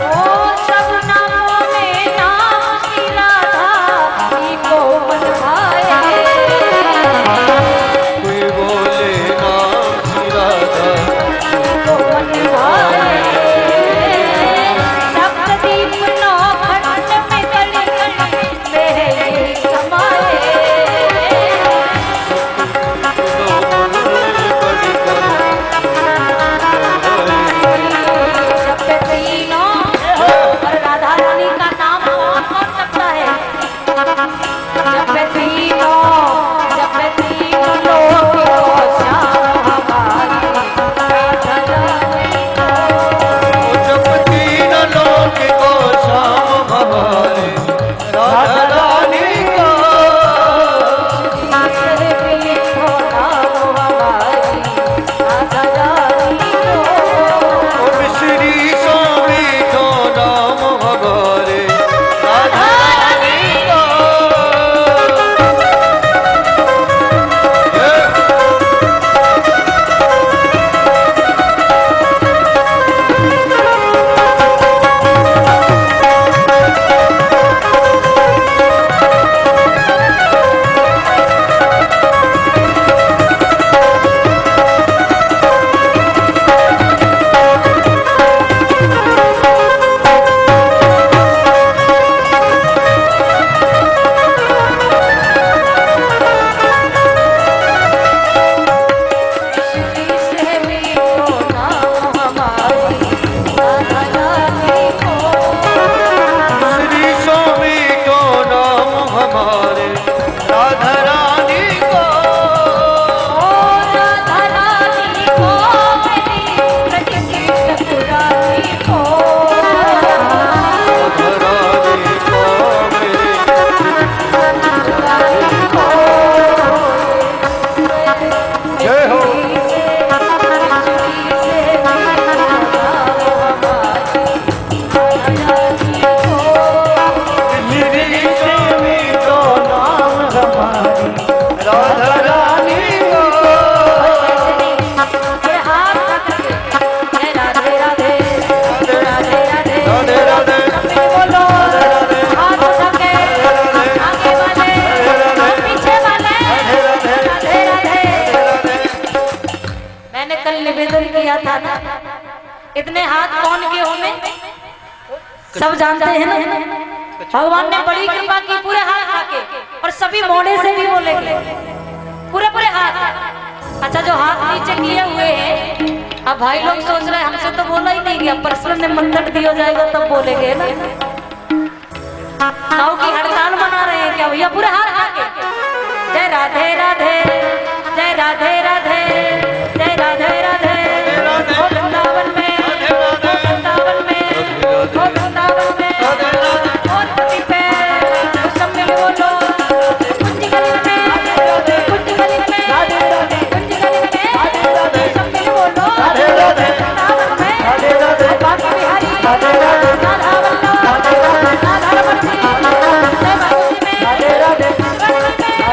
ओ सब नामों में नाम श्री राधा जी को मन भाए। कोई बोले नाम श्री राधा को मन भाए। सप्तदीप नौ खंड में गली गली में यही समाए। जब पे तीनों और राधा रानी का नाम कौन कौन सकता है? जब पे तीनों लोग को श्याम हमारी राधा रानी को। जब तीन लोक को शाम हमारे राधा रानी को। ओ मिश्री स्वामी को नाम हमारे राधा रानी को। श्री स्वामी को नाम हमारे राधा रानी को। राधा रानी को मेरे जय हो। श्री स्वामी को नाम हमारी राधा रानी को। राधे राधे मैंने कल निवेदन किया था ना, इतने हाथ कौन के होंगे सब जानते हैं ना। भगवान ने बड़ी कृपा की, पूरे हाथ आके और सभी मोड़े से भी बोलेंगे पूरे पूरे हाथ। अच्छा जो हाथ नीचे किए हुए हैं, अब भाई लोग सोच रहे हैं हमसे तो बोला ही नहीं गया, पर्सनल में मंदट दिया जाएगा तब बोलेंगे ना। गाँव की हड़ताल मना रहे हैं क्या भैया? पूरे हाथ आके जय राधे राधे, जय राधे राधे, जय राधे राधे। ओ वृंदावन में, ओ वृंदावन में, ओ वृंदावन में, और नदी पे सब मिल बोलो कुंज गली में, कुंज गली में, कुंज गली में सब मिल बोलो वृंदावन में, बाकी बिहारी राधा वल्लभ, राधा रमण जी, जय बाबू जी में,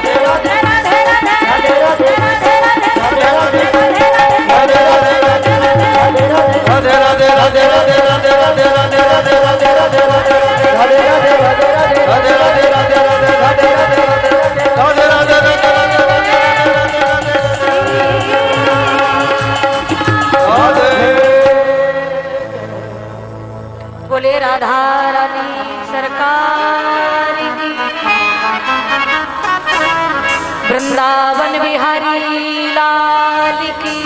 वृंदावन बिहारी लाल की।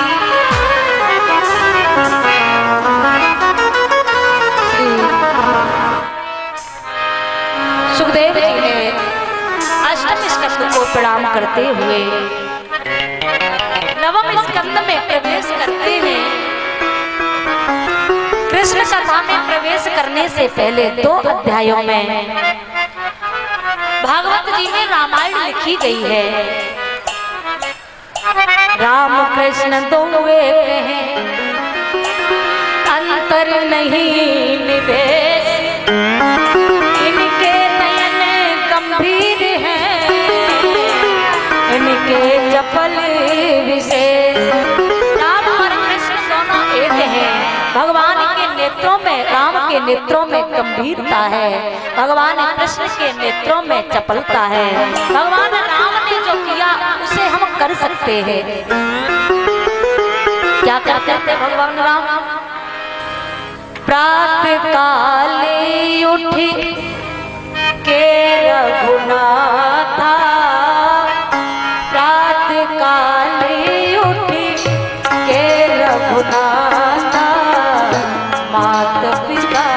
सुखदेव जी ने अष्टम स्कंद को प्रणाम करते हुए नवम स्कंद में प्रवेश करते हैं। कृष्ण कथा में प्रवेश करने से पहले 2 अध्यायों में भागवत जी में रामायण लिखी गई है। राम कृष्ण दो एक हैं, अंतर नहीं निवेश, इनके नयन गंभीर हैं, इनके चपल विशेष। राम और कृष्ण दोनों एक हैं। भगवान के नेत्रों में, राम के नेत्रों में गंभीरता है, भगवान कृष्ण के नेत्रों में चपलता है। भगवान राम ने जो किया उसे हम कर सकते हैं। क्या करते थे भगवान राम? प्रातः काले उठी के रघुनाथा, प्रातः काले उठी के रघुनाथा, मात पिता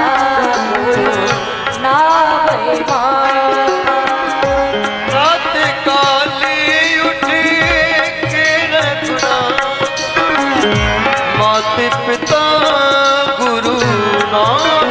नावै माता। प्रातः काले उठी के रघुनाथ, मात पिता गुरु नाम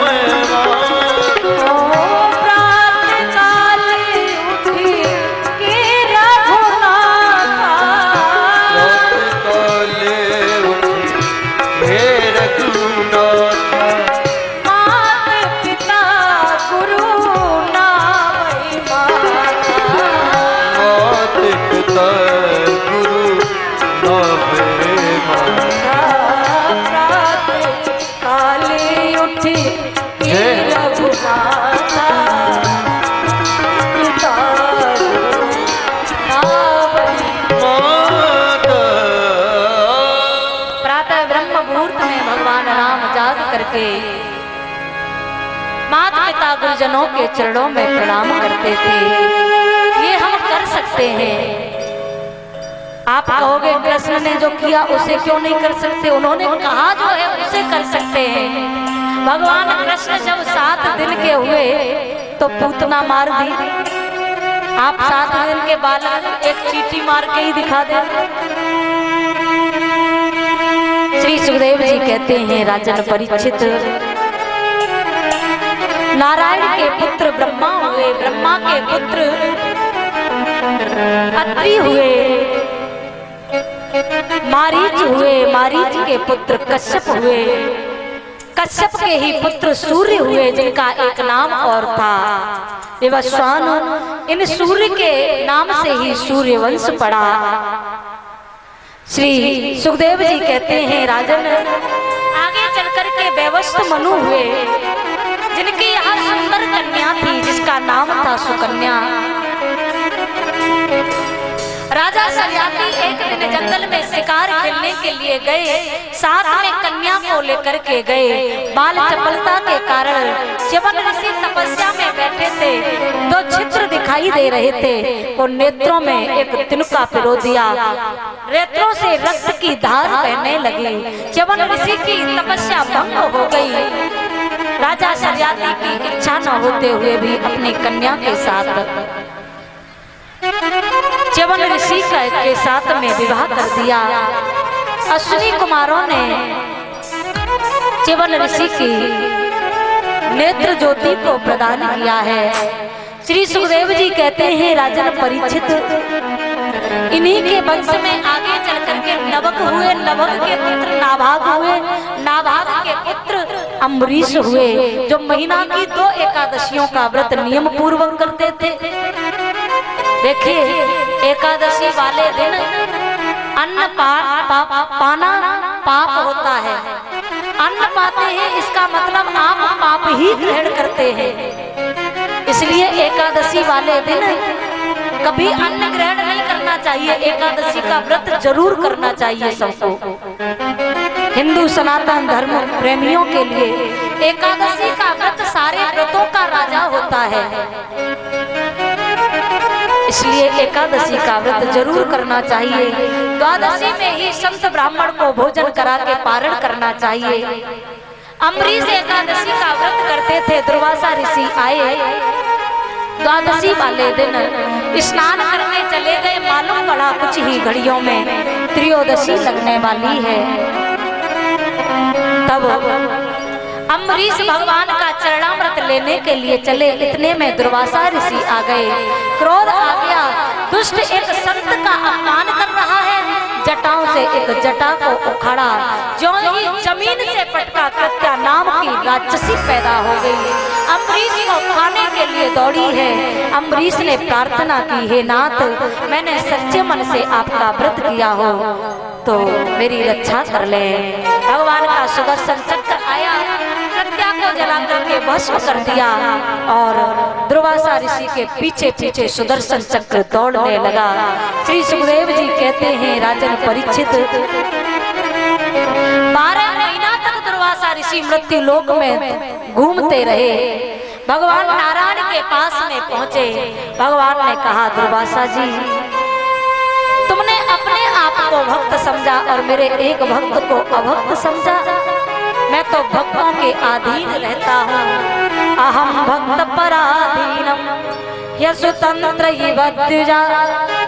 करके माता पिता गुरुजनों के चरणों में प्रणाम करते थे। ये हम कर सकते हैं। आप कहोगे कृष्ण ने जो किया उसे क्यों नहीं कर सकते? उन्होंने कहा जो है उसे कर सकते हैं। भगवान कृष्ण जब 7 दिन के हुए तो पूतना मार दी। आप 7 दिन के बालक एक चींटी मार के ही दिखा देते। श्री सुखदेव जी कहते हैं, राजन परीक्षित नारायण के पुत्र ब्रह्मा हुए, ब्रह्मा के पुत्र अत्रि हुए, मारीच हुए, मारीच के पुत्र कश्यप हुए, कश्यप के ही पुत्र सूर्य हुए जिनका एक नाम और था विवस्वान। इन सूर्य के नाम से ही सूर्य वंश पड़ा। श्री सुखदेव जी कहते हैं, राजन आगे चलकर के वैवस्व मनु हुए जिनकी यहाँ सुंदर कन्या थी जिसका नाम था सुकन्या। राजा सरियाती एक दिन जंगल में शिकार खेलने के लिए गए, साथ में कन्या को लेकर के गए। बाल चपलता के कारण च्यवन ऋषि तपस्या में बैठे थे। 2 छिद्र दिखाई दे रहे थे। वो नेत्रों में एक तिनका पिरो दिया, नेत्रों से रक्त की धार बहने लगी। च्यवन ऋषि की तपस्या भंग हो गई। राजा सरियाती की इच्छा न होते हुए भी अपनी कन्या के साथ च्यवन ऋषि के साथ में विवाह कर दिया। अश्विनी कुमारों ने च्यवन ऋषि की नेत्र ज्योति को प्रदान किया है। श्री सुखदेव जी कहते हैं, राजन परीक्षित इन्हीं के वंश में आगे चल करके नभग हुए, नभग के पुत्र नाभाग हुए, नाभाग के पुत्र अम्बरीश हुए जो महीना की 2 एकादशियों का व्रत नियम पूर्वक करते थे। देखिए, एकादशी वाले दिन अन्न पाना पाप होता है। अन्न पाते हैं इसका मतलब आप पाप ही ग्रहण करते हैं। इसलिए एकादशी वाले दिन कभी अन्न ग्रहण नहीं करना चाहिए। एकादशी का व्रत जरूर करना चाहिए सबको। हिंदू सनातन धर्म प्रेमियों के लिए एकादशी का व्रत सारे व्रतों का राजा होता है। इसलिए एकादशी का व्रत जरूर करना चाहिए। द्वादशी में ही संत ब्राह्मण को भोजन करा के पारण करना चाहिए। अम्बरीश एकादशी का व्रत करते थे। दुर्वासा ऋषि आए, द्वादशी वाले दिन स्नान करने चले गए। मालूम पड़ा कुछ ही घड़ियों में त्रयोदशी लगने वाली है। तब अम्बरीश भगवान का चरणामृत लेने के लिए चले। इतने में दुर्वासा ऋषि आ गए। क्रोध आ गया। दुष्ट एक संत का अपमान कर रहा है। जटाओं से एक जटा को उखाड़ा। जो ही जमीन से पटका, कृत्या नाम की राक्षसी पैदा हो गई। अम्बरीश को खाने के लिए दौड़ी है। अम्बरीश ने प्रार्थना की, हे नाथ, मैंने सच्चे मन से आपका व्रत किया हो तो मेरी रक्षा कर ले। भगवान का सुदर्शन चक्र आया, कृत्या को जला करके भस्म कर दिया और दुर्वासा ऋषि के पीछे पीछे सुदर्शन चक्र दौड़ने लगा। श्री सुखदेव जी कहते हैं, राजन परीक्षित 12 महीना तक दुर्वासा ऋषि मृत्यु लोक में घूमते रहे। भगवान नारायण के पास में पहुंचे। भगवान ने कहा, दुर्वासा जी, तुमने अपने आप को भक्त समझा और मेरे एक भक्त को अभक्त समझा। मैं तो भक्तों के अधीन रहता हूँ। अहम भक्त पराधीनम यशुतंत्र द्विजा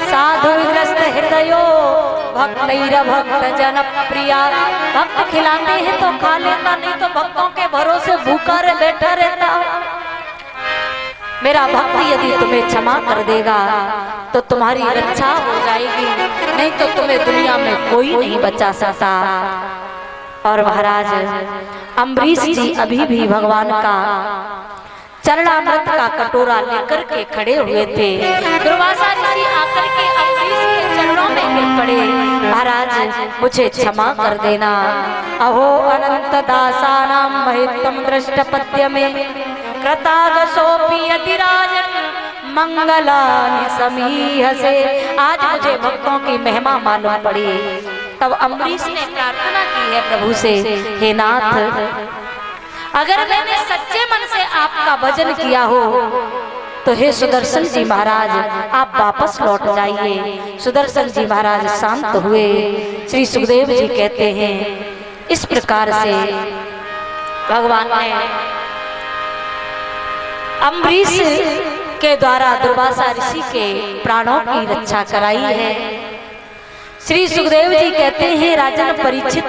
साधु ग्रस्त हृदयो भक्तैर भक्त जन प्रिया। भक्त खिलाते हैं तो खा लेता, नहीं तो भक्तों के भरोसे भूखा रह बैठा रहता। मेरा भक्त यदि तुम्हें क्षमा कर देगा तो तुम्हारी रक्षा हो जाएगी, नहीं तो तुम्हें दुनिया में कोई नहीं बचा सकता। और महाराज अम्बरीश जी अभी भी भगवान का चरणामृत का कटोरा लेकर के खड़े हुए थे। दुर्वासा ऋषि आकर के अम्बरीश के चरणों में गिर पड़े, महाराज मुझे क्षमा कर देना। अहो अनंत दासानां महित्वं दृष्ट पद्य में कृतागसोऽपि यतिराजन् मंगलानि समीहसे। आज मुझे भक्तों की महिमा मालूम पड़ी। तब अम्बरीश ने प्रार्थना की है प्रभु से, हे नाथ, अगर मैंने सच्चे मन से आपका भजन किया हो तो हे सुदर्शन जी महाराज आप वापस लौट जाइए। सुदर्शन जी महाराज शांत हुए। श्री सुखदेव जी कहते हैं, इस प्रकार से भगवान ने अम्बरीश के द्वारा दुर्वासा ऋषि के प्राणों की रक्षा कराई है। श्री सुखदेव जी कहते हैं, राजन परीक्षित,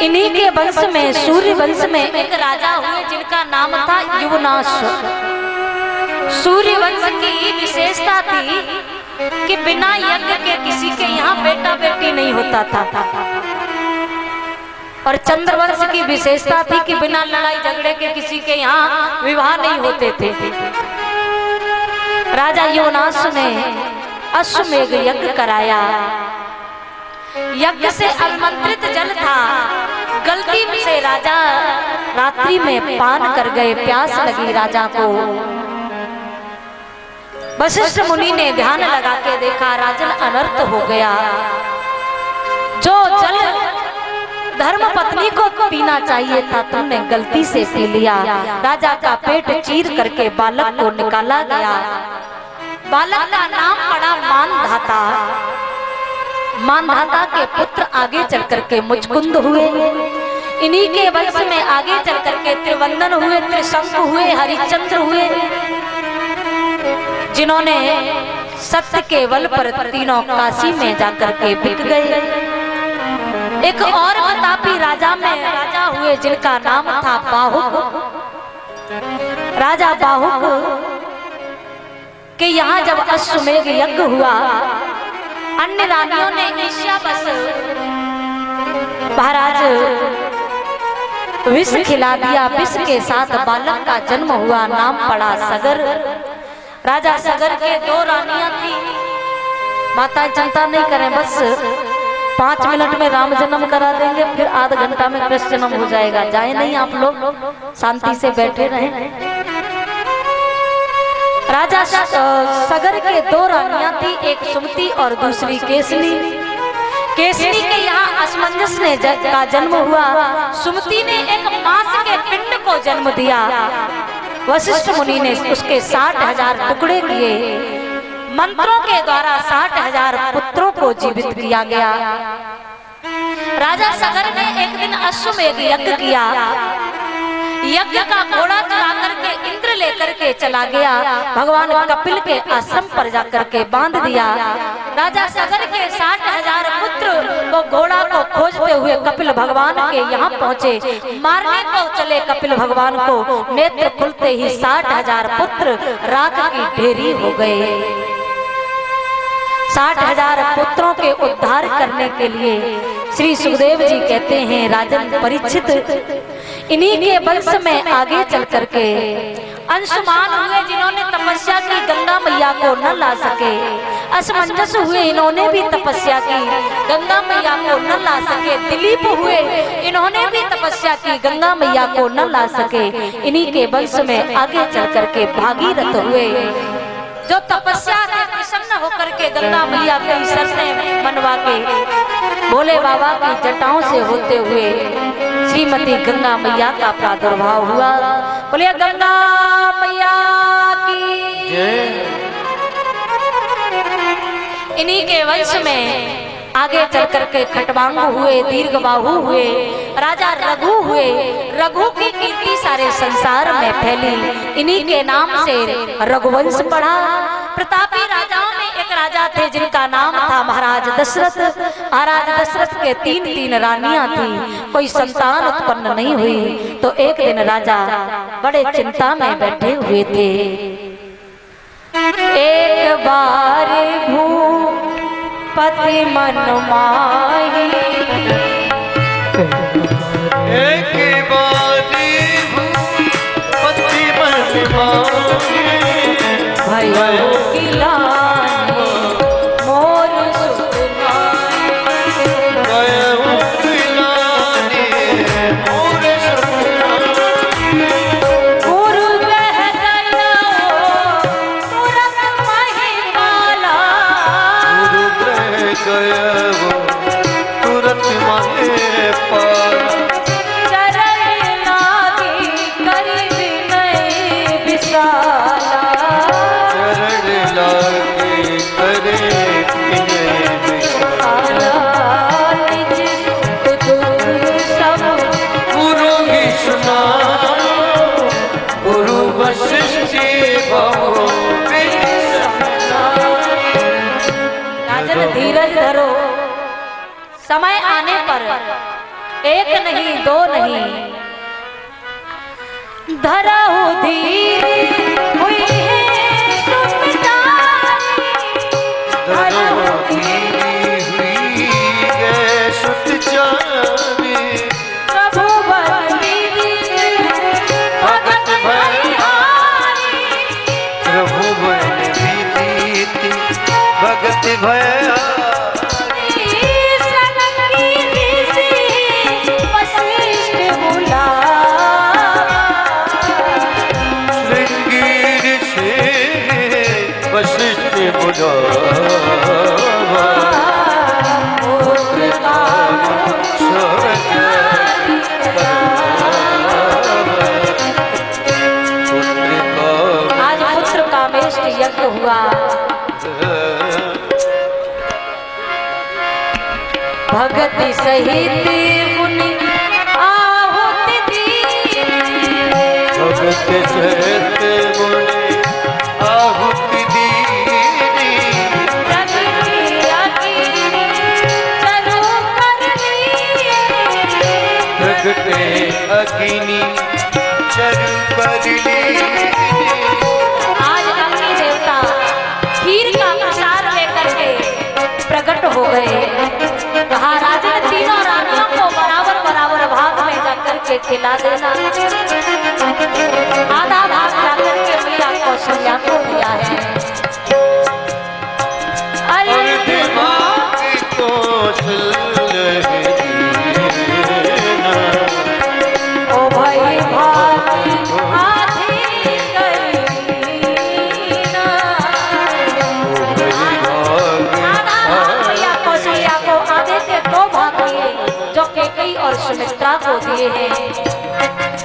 इन्हीं के वंश में, सूर्य वंश में एक राजा हुए जिनका नाम था युवनाश्व। सूर्य वंश की विशेषता थी कि बिना यज्ञ के किसी के यहाँ बेटा बेटी नहीं होता था। और चंद्रवंश की विशेषता थी कि बिना लड़ाई झगड़े के किसी के यहाँ विवाह नहीं होते थे। राजा युवनाश्व ने अश्वमेघ यज्ञ कराया। यज्ञ से आमंत्रित जल था, गलती से राजा रात्रि में पान कर गए। प्यास लगी राजा को। वशिष्ठ मुनि ने ध्यान लगा के देखा, राजन अनर्थ हो गया। जो जल धर्म पत्नी को पीना चाहिए था तुमने गलती से पी लिया। राजा का पेट चीर करके बालक को निकाला गया। बालक का नाम पड़ा मानधाता। मानधाता के पुत्र आगे चल करके मुचकुंद हुए। इन्हीं के वंश में आगे चल करके त्रिवंदन हुए, त्रिशंक हुए, हरिश्चंद्र हुए, जिन्होंने सत्य के बल पर तीनों काशी में जाकर के बिक गए। एक और प्रतापी राजा में राजा हुए जिनका नाम था बाहुक। राजा बाहुक के यहाँ जब अश्वमेघ यज्ञ हुआ, अन्य रानियों ने ईर्ष्यावश महाराज विष खिला दिया। विष के साथ बालक का जन्म हुआ। नाम पड़ा सगर। राजा सगर के 2 रानियां थी। माता चिंता नहीं करें, बस 5 मिनट में राम जन्म करा देंगे, फिर आधा घंटा में कृष्ण जन्म हो जाएगा। जाए नहीं आप लोग, शांति से बैठे रहें। राजा सगर के 2 रानियां थी, एक सुमति और दूसरी केसनी। केसनी के यहाँ असमंजस का जन्म हुआ। सुमति ने एक मांस के पिंड को जन्म दिया। वशिष्ठ मुनि ने उसके 60,000 टुकड़े किए। मंत्रों के द्वारा 60,000 पुत्रों को जीवित किया गया। राजा सगर ने एक दिन अश्वमेध यज्ञ किया। यज्ञ का घोड़ा चला करके इंद्र लेकर के चला गया, भगवान कपिल के आश्रम पर जाकर के बांध दिया। राजा सगर के 60,000 पुत्र वो घोड़ा को खोजते हुए कपिल भगवान के यहाँ पहुँचे, मारने को चले कपिल भगवान को। नेत्र खुलते ही 60,000 पुत्र राख की ढेरी हो गए। 60,000 पुत्रों के उद्धार करने के लिए श्री सुखदेव जी कहते हैं, राजन परीक्षित इन्हीं के वंश में आगे चल करके अंशुमान हुए जिन्होंने तपस्या की, गंगा मैया को न ला सके। असमंजस हुए, इन्होंने भी तपस्या की, गंगा मैया को न ला सके। दिलीप हुए, इन्होंने भी तपस्या की, गंगा मैया को न ला सके। इन्हीं के वंश में आगे चल करके भागीरथ हुए, जो तपस्या से प्रसन्न होकर के गंगा मैया कई शर्तें मनवा के भोले बाबा की जटाओं से होते हुए श्रीमती गंगा मैया का प्रादुर्भाव हुआ। बोले गंगा मैया की जय। इन्हीं के वंश में आगे चल करके खटवांग हुए, दीर्घबाहु हुए, राजा रघु हुए। रघु की कीर्ति सारे संसार में फैली। इन्हीं के नाम से रघुवंश बढ़ा। प्रतापी राजाओं में एक राजा थे जिनका नाम था महाराज दशरथ। महाराज दशरथ के 3 रानियां थी, कोई संतान उत्पन्न नहीं हुई। तो एक दिन राजा बड़े चिंता में बैठे हुए थे। एक बार भूपति मन माही, एक बारी भूपति मन माही, भयो की लानी मोर सुत नाई। भयो की लानी मोर सुत नाई। गुरु कह गया तुरंत महिपाला, गुरु कह गया वो तुरंत महिपाला। चरण लागी करी विनय विशाला, चरण लागे करे विनय विशाला। निज दुख सब गुरु ही सुनाओ, गुरु वशिष्ठ बहु राजन धीरज धरो। समय आने पर एक नहीं दो नहीं धरहु धीर हुई है सुखदाई। धरहु हुई गए सुत जाने। प्रभु बंदी भगत भयहारी। प्रभु बन बीती भगत भया। श्रृंगीर से वशिष्ठ बुलावा। आज पुत्र कामेष्ट यज्ञ हुआ। भगति सहित मुनि आहुति दी। भगत सहित मुनि आहुति दीनी। प्रगटे अग्नि चरु पर ली। आज अग्नि देवता खीर का प्रसाद लेकर के प्रकट हो गए। कहा राजन तीनों रानियों को बराबर बराबर भाग में जाकर के खिला देना। आधा भाग जाकर के मैया कौशल्या को दिया है। अरे दिमाग कौशल्य दीना। ओ भाई भागी आधी करीना। आधा भाग मैया कौशल्या को, आधे के 2 भाग दिए जो केकई और सुमित्रा को दिए हैं।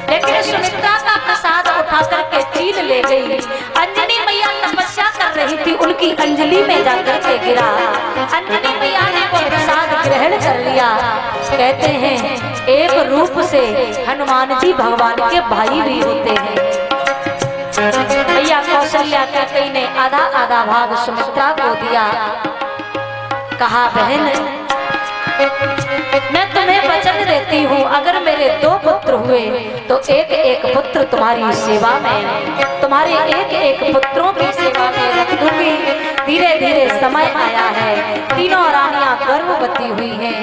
लेकिन सुमित्रा का प्रसाद उठा आकर के चीर ले गई। अंजनी मैया तपस्या कर रही थी, उनकी अंजलि में जाकर के गिरा। अंजनी मैया ने वो प्रसाद ग्रहण कर लिया। कहते हैं एक रूप से हनुमान जी भगवान के भाई भी होते हैं। मैया कौशल्या के कई ने आधा आधा भाग सुमित्रा को दिया। कहा बहन मैं तुम्हें वचन देती हूँ, अगर मेरे 2 पुत्र हुए तो एक एक पुत्र तुम्हारी सेवा में, तुम्हारे एक एक पुत्रों की सेवा में रख दूंगी। धीरे धीरे समय आया है, तीनों रानियां गर्भवती हुई हैं।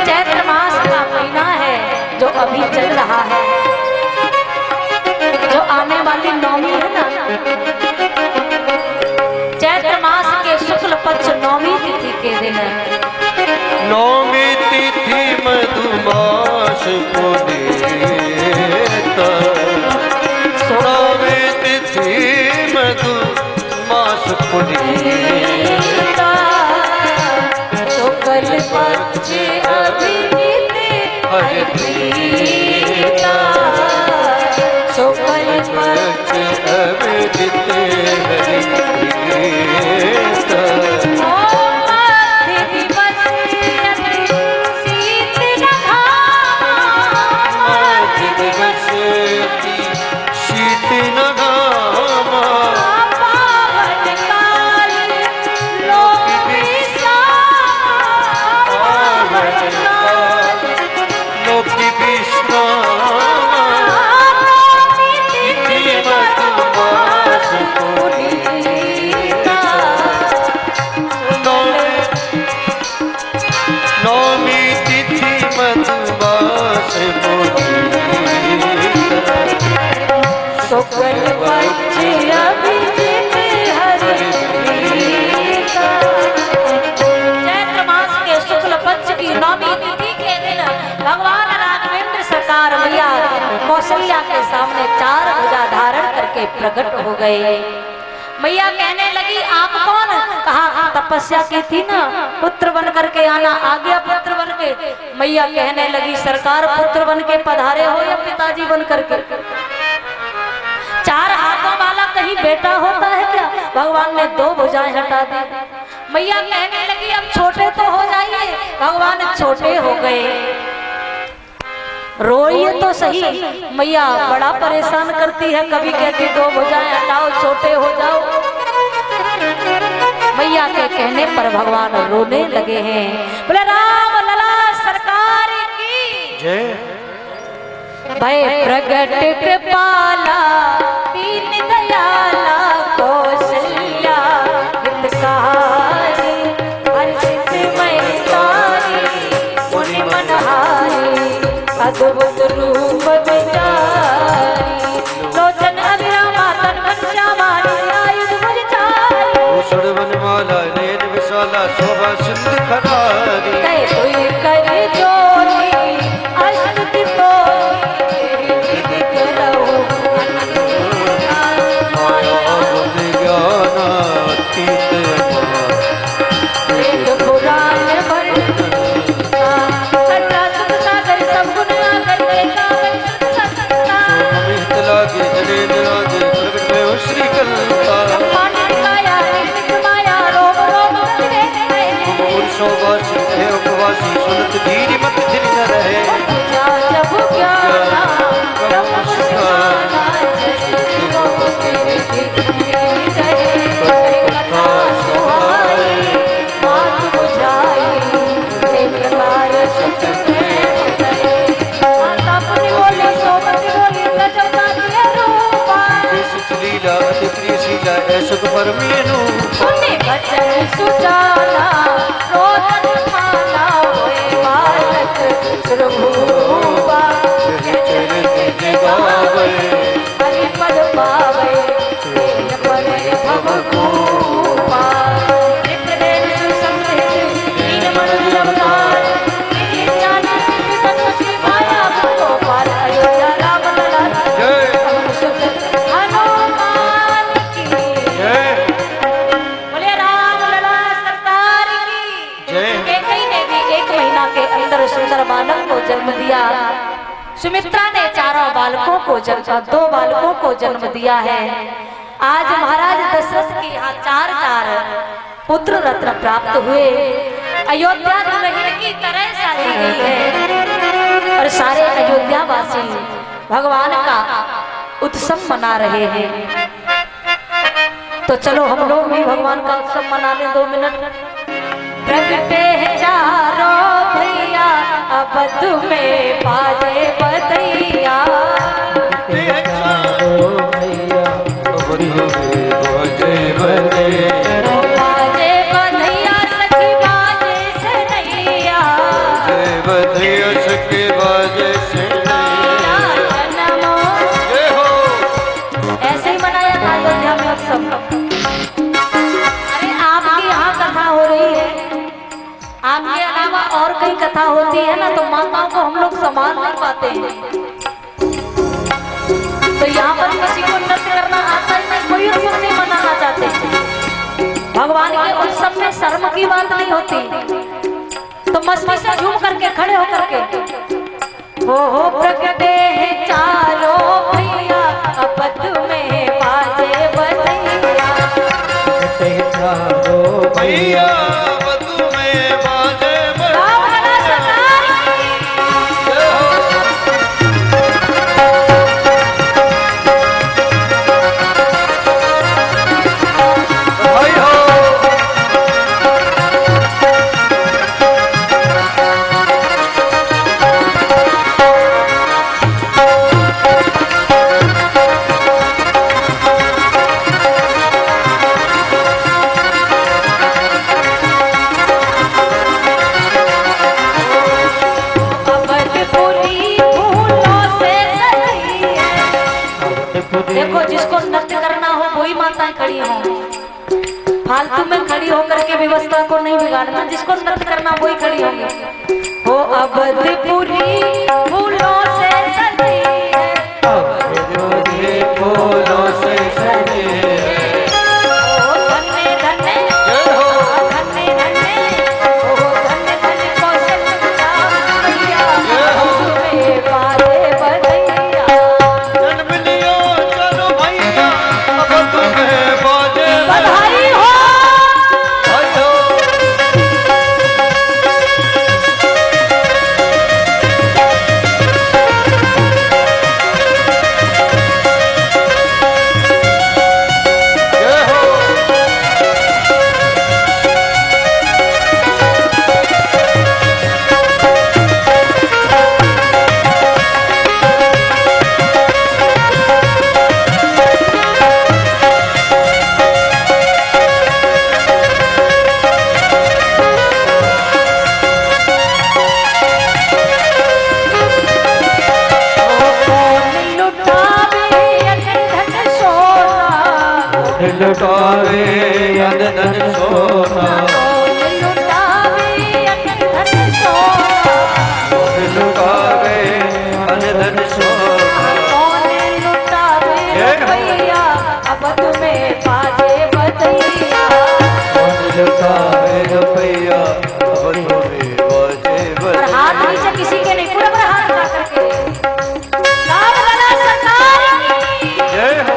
चैत्र मास का महीना है जो अभी चल रहा है, जो आने वाली नौमी है ना, चैत्र मास के शुक्ल पक्ष नौमी तिथि के दिन है। नौमी तिथि मधुमास पुनीता, नौमी तिथि मधुमास पुनीता, शुक्ल पक्ष अभिजीत हरिप्रीता, शुक्ल पक्ष अभिजीत हरिप्रीता। कौशल्या के सामने 4 भुजा धारण करके प्रकट हो गए। मैया कहने लगी आप कौन? कहा तपस्या की थी ना, पुत्र बन करके आना, आ गया पुत्र बन के। मैया कहने लगी सरकार पुत्र बन के पधारे हो या पिताजी बन करके? 4 हाथों वाला कहीं बेटा होता है क्या? भगवान ने 2 भुजाएं हटा दी। मैया कहने लगी अब छोटे तो हो जाइए। भगवान छोटे हो गए। रोइए तो सही, मैया बड़ा परेशान करती है, कभी कहती 2 भुजाएं हटाओ छोटे हो जाओ। मैया के कहने पर भगवान रोने लगे हैं। बोले राम लला सरकार की जय। भय प्रगट कृपाला दीन दयाला कौशल्या हितकारी हर्षित महितारी मुनि मनहारी अद्भुत रूप विचारी लोचन अभिरामा तन घनश्यामारी आयुध भुजचारी भूषण वनमाला नयन विशाला शोभा सिंधु खरारी कह कोई कर जोरी अस्तुति तोरी विधि करहु माया बुद्धि ज्ञान अतीत वेद पुराण भरता अट्ठा सुख सागर सब गुण आकर के गावे सत्ता मित लागे जने राजे प्रगट भयो श्री कल्पा पानी काया नित्य माया रोम रोम रहे पुरुषोवासी है उपवासी सुनत धीरी मत धीर न रहे जब ज्ञाना ब्रह्म मुस्काना जय गो तेरी जय कथा सुहाई मात बुझाई हे प्रकार सुख माता पुनि बोली सोमति बोली गजब दिए रूपा लीला अति प्रिय शीला ऐसुख परमेनु सुने बचन सुजाना रोदन माना होए बालक सुरभूपा हरि पद पावे तेन परे भवभूपा नित्यदेव सुसंहित दीन मनुज अवतार निधि ज्ञान निधि तत्व श्री माया गोपाल अयोध्या राम लला जय सुत हनुमान की जय बोले राम लला सरकार की जय। केकई ने भी 1 महीना के अंदर सुंदर बालक को जन्म दिया। सुमित्रा ने चारों बालकों को जन्म 2 बालकों को जन्म दिया है। आज महाराज दशरथ के यहाँ 4 पुत्र रत्न प्राप्त हुए। अयोध्या दुल्हन की तरह साजी गई है और सारे अयोध्यावासी भगवान का उत्सव मना रहे हैं। तो चलो हम लोग भी भगवान का उत्सव मना लें 2 मिनट। प्रगटे हैं चारों भैया अब तुम्हें बाजे बधैया, बाजे बधैया सखी बाजे से नैया, सखी बाजे से ऐसे ही मनाया था अयोध्या में उत्सव। अरे आपकी यहाँ कथा हो रही है, आपके अलावा और कई कथा होती है ना, तो माताओं को हम लोग संभाल नहीं पाते हैं। तो यहाँ पर किसी को नृत्य करना आता ही नहीं, कोई उत्सव नहीं मनाना चाहते। भगवान के उत्सव में शर्म की बात नहीं होती, तो मस्ती से झूम करके खड़े होकर के हो प्रगटे हैं चारों भैया अब तुम्हें बाजे बधैया, भैया देखो जिसको नृत्य करना हो वही माताएं खड़ी हों, फालतू में खड़ी होकर के व्यवस्था को नहीं बिगाड़ना। जिसको नृत्य करना वही खड़ी होंगी। वो अवधपुरी फूलों से सजी है, अवधपुरी फूलों से सजी है, ओ धन्य धन्य धन्य धन्य ओ धन्य धन्य कौशल्या मैया तुम्हें बाजे बधैया, बधाई हो। लुटावे अन धन सोना, लुटावे अन धन सोना, लुटावे अन धन सोना, कौन लुटावे भैया अब तुम्हें बाजे बधैया, लुटावे रुपया अब तुम्हें बाजे और हाथ बधैया। नीचे किसी के नहीं, पूरा पूरा हाथ उठा करके लाल गला सरकार की जय हो।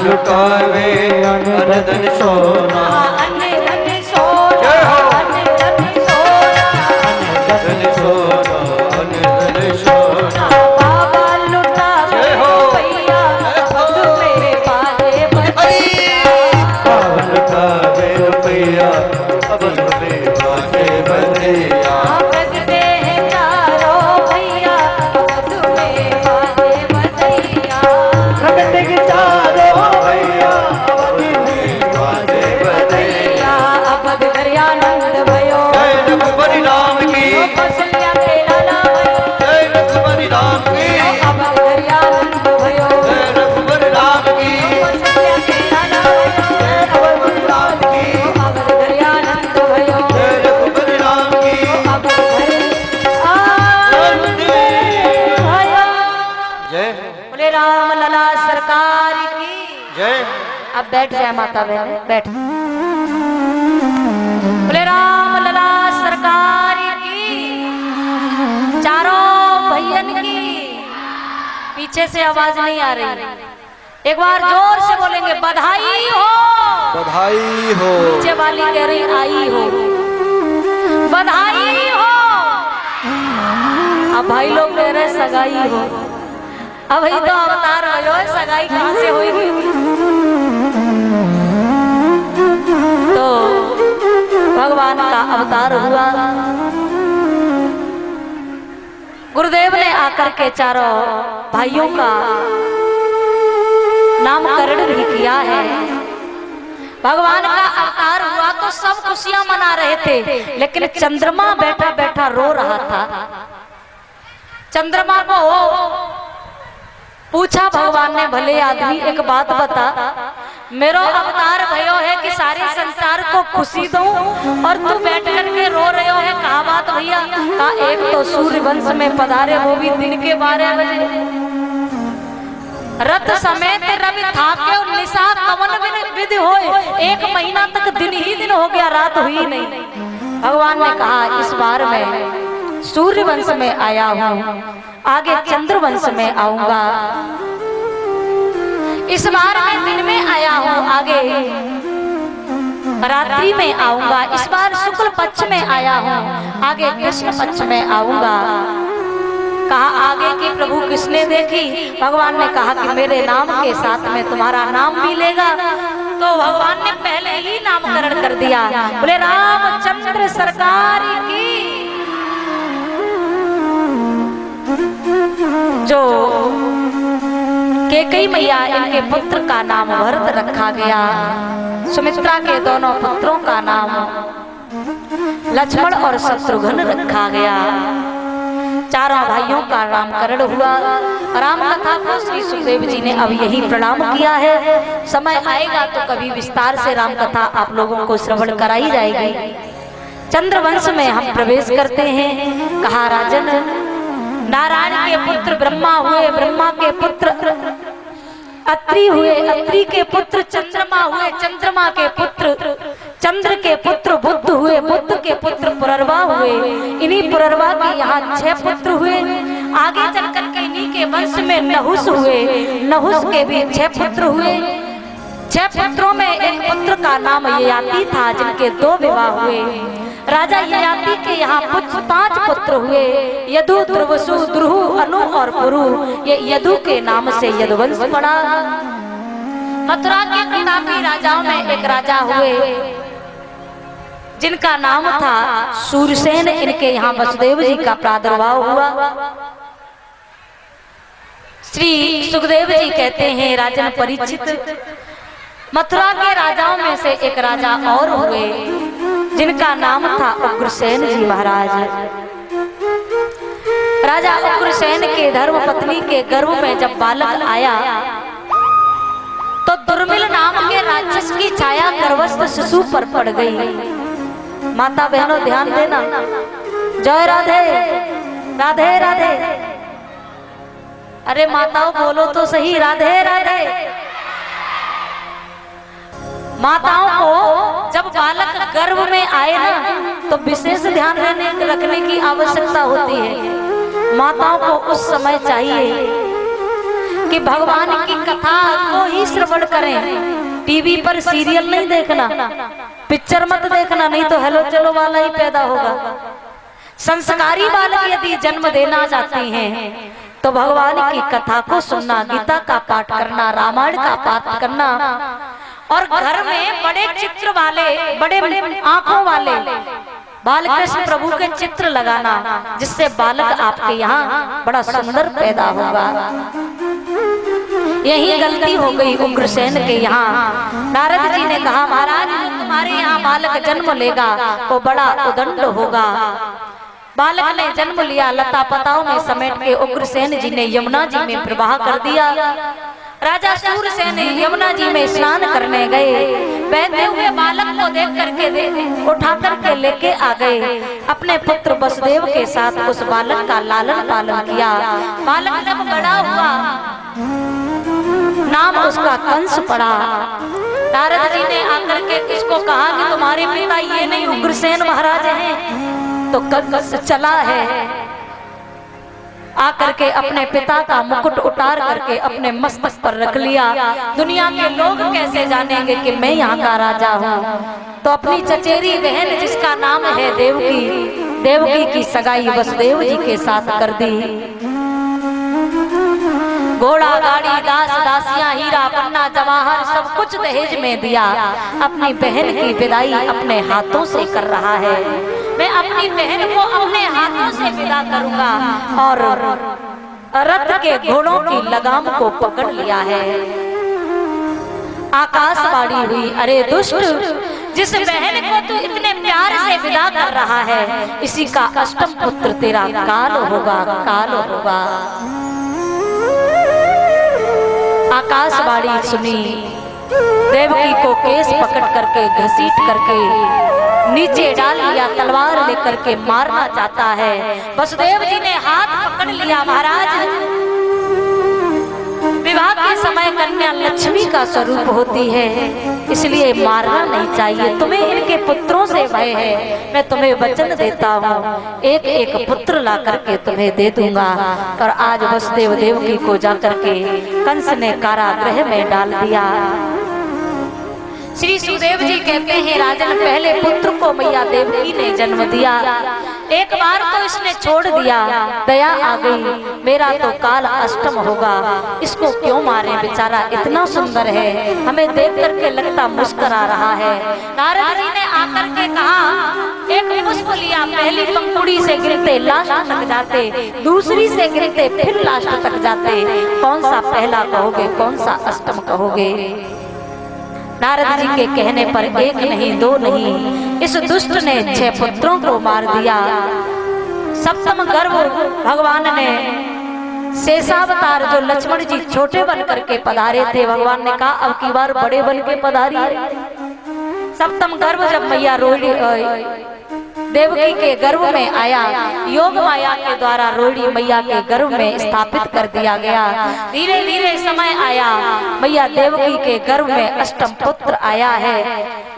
लुटावे अन धन सोना, अन धन सोना, अन धन सोना, धन सोना, अन धन सोना, बाबा लुटावे भैया अब तुम्हें बाजे बधैया, लुटावे रुपया अब तुम्हें बाजे बधैया। प्रगटे हैं चारों भैया बैठ जाए माता बहन, बैठ। बोले राम लला सरकार की, चारों भैयन की। पीछे से आवाज नहीं आ रही, एक बार जोर से बोलेंगे बधाई हो, बधाई हो। नीचे वाली कह रही आई हो, बधाई हो। अब भाई लोग कह रहे सगाई हो। अब ही तो अवतार हो, सगाई कहाँ से होगी? तो भगवान का अवतार हुआ। गुरुदेव ने आकर के चारों भाइयों का नामकरण भी किया है। भगवान का अवतार हुआ तो सब खुशियां मना रहे थे, लेकिन चंद्रमा बैठा बैठा रो रहा था। चंद्रमा को पूछा भगवान ने, भले आदमी एक बात बता, मेरो अवतार भयो है कि सारे संसार को खुशी दूं और तू बैठ करके रो रहे हो है, कहा बात भैया? कहा एक तो सूर्य वंश में पधारे, वो भी दिन के 12 बजे, रथ समेत रवि थाके निशा कवन विधि होए, 1 महीना तक दिन ही दिन हो गया, रात हुई नहीं। भगवान ने कहा इस बार मैं सूर्य वंश में आया हूँ, आगे चंद्र वंश में आऊंगा। इस बार मैं दिन में आया हूँ, आगे रात्रि में आऊंगा। इस बार शुक्ल पक्ष में आया हूँ, आगे कृष्ण पक्ष में आऊंगा। कहा आगे की प्रभु किसने देखी? भगवान ने कहा कि मेरे नाम के साथ में तुम्हारा नाम भी लेगा। तो भगवान ने पहले ही नामकरण कर दिया। बोले रामचंद्र सरकार की। जो कैकेयी मैया, इनके पुत्र का नाम भरत रखा गया। सुमित्रा के दोनों पुत्रों का नाम लक्ष्मण और शत्रुघ्न रखा गया। चारों भाइयों का नामकरण हुआ। राम कथा को श्री सुखदेव जी ने अब यही प्रणाम किया है। समय आएगा तो कभी विस्तार से राम कथा आप लोगों को श्रवण कराई जाएगी। चंद्रवंश में हम प्रवेश करते हैं। कहा राजन, नारायण के पुत्र ब्रह्मा हुए, ब्रह्मा के पुत्र अत्रि हुए, अत्रि के पुत्र चंद्रमा हुए, चंद्रमा के पुत्र चंद्र के पुत्र बुध हुए, बुध के पुत्र पुररवा हुए। इन्हीं पुररवा के यहाँ 6 पुत्र हुए। आगे चलकर के इन्हीं के वंश में नहुस हुए, नहुस के भी 6 पुत्र हुए। 6 पुत्रों में एक पुत्र का नाम ययाति था, जिनके 2 विवाह हुए। राजा ययाति के यहाँ 5 पुत्र हुए, यदु, द्रुवसु, द्रुहु, अनु और पुरु। ये यदु के नाम से यदुवंश पड़ा। मथुरा के प्रतापी राजाओं में एक राजा हुए, जिनका नाम था सूरसेन। इनके यहाँ वसुदेव जी का प्रादुर्भाव हुआ। श्री सुखदेव जी कहते हैं, राजन परीक्षित, मथुरा के राजाओं में से एक राजा और हुए, जिनका नाम था उग्रसेन जी महाराज। राजा उग्रसेन के धर्म पत्नी के गर्भ में जब बालक आया तो दुर्मिल नाम के राक्षस की छाया गर्भस्थ शिशु पर पड़ गई। माता बहनों ध्यान देना। जय राधे राधे राधे। अरे माताओं बोलो तो सही, राधे राधे। माताओं को जब बालक गर्भ में आए ना तो विशेष ध्यान रखने की आवश्यकता होती है। माताओं को उस समय चाहिए कि भगवान की कथा को ही श्रवण करें। टीवी पर सीरियल नहीं देखना, पिक्चर मत देखना, नहीं तो हेलो चलो वाला ही पैदा होगा। संस्कारी बालक यदि जन्म देना चाहती हैं तो भगवान की कथा को सुनना, गीता का पाठ करना, रामायण का पाठ करना और घर में बड़े चित्र वाले, बड़े आंखों वाले बालकृष्ण प्रभु के चित्र लगाना, जिससे बालक आपके यहाँ बड़ा सुंदर पैदा होगा। यही गलती हो गई उग्रसेन के यहाँ। नारद जी ने कहा महाराज, जो तुम्हारे यहाँ बालक जन्म लेगा वो बड़ा उदंड होगा। बालक ने जन्म लिया, लता पताओं में समेट के उग्रसेन जी ने यमुना जी में प्रवाह कर दिया। राजा सूरसेन यमुना जी में स्नान करने गए। बहते हुए बालक को देख करके उठा करके लेके आ गए। अपने पुत्र वसुदेव के साथ उस बालक का लालन पालन किया। बालक जब बड़ा हुआ, नाम उसका कंस पड़ा। नारद जी ने आकर के किसको कहा कि तुम्हारे पिता ये नहीं उग्रसेन महाराज हैं, तो कंस चला है। आकर के अपने पिता का मुकुट उतार करके अपने मस्तक पर रख लिया। दुनिया के लोग कैसे जानेंगे कि मैं यहाँ का राजा हूँ। तो अपनी चचेरी बहन जिसका नाम है देवकी, देवकी की सगाई वसुदेव जी के साथ कर दी। घोड़ा गाड़ी दास दासियां हीरा पन्ना जवाहर सब कुछ दहेज में दिया। अपनी बहन की विदाई अपने हाथों से कर रहा है। मैं अपनी बहन को अपने हाथों से विदा करूंगा और रथ के घोड़ों की लगाम को पकड़ लिया है। आकाशवाणी हुई, अरे दुष्ट, जिस बहन को तू इतने प्यार से विदा कर रहा है, इसी का अष्टम पुत्र तेरा काल होगा, काल होगा। आकाशवाणी सुनी, देवकी को केस पकड़ करके घसीट करके नीचे डाल लिया, तलवार लेकर के मारना चाहता है। वसुदेव जी ने हाथ पकड़ लिया, महाराज विवाह के समय कन्या लक्ष्मी का स्वरूप होती है, इसलिए मारना नहीं चाहिए। तुम्हें इनके पुत्रों से भय है, मैं तुम्हें वचन देता हूँ, एक एक पुत्र ला करके तुम्हें दे दूंगा। और आज वसुदेव देवकी को जाकर के कंस ने कारागृह में डाल दिया। श्री सुदेव जी कहते हैं, राजन पहले पुत्र को मैया देवकी ने जन्म दिया, एक बार तो इसने छोड़ दिया, दया आ गई, मेरा तो काल अष्टम होगा, इसको क्यों मारे, बेचारा इतना सुंदर है, हमें देख करके लगता मुस्कुरा रहा है। नारद जी ने आकर के कहा, एक पुष्प लिया, पहली पंखुड़ी से गिरते लास्ट तक जाते, दूसरी से गिरते फिर लास्ट तक जाते, कौन सा पहला कहोगे, कौन सा अष्टम कहोगे। नारद जी के कहने पर एक नहीं दो नहीं, इस दुष्ट ने 6 पुत्रों को मार दिया। सप्तम गर्भ भगवान ने शेषावतार, जो लक्ष्मण जी छोटे बन करके पधारे थे, भगवान ने कहा अब की बार बड़े बन के पधारिए। सप्तम गर्भ जब मैया रोहिणी देवकी के गर्भ में आया, योग माया के द्वारा रोहिणी मैया के गर्भ में स्थापित कर दिया गया। धीरे धीरे समय आया, मैया देवकी के गर्भ में अष्टम पुत्र आया है।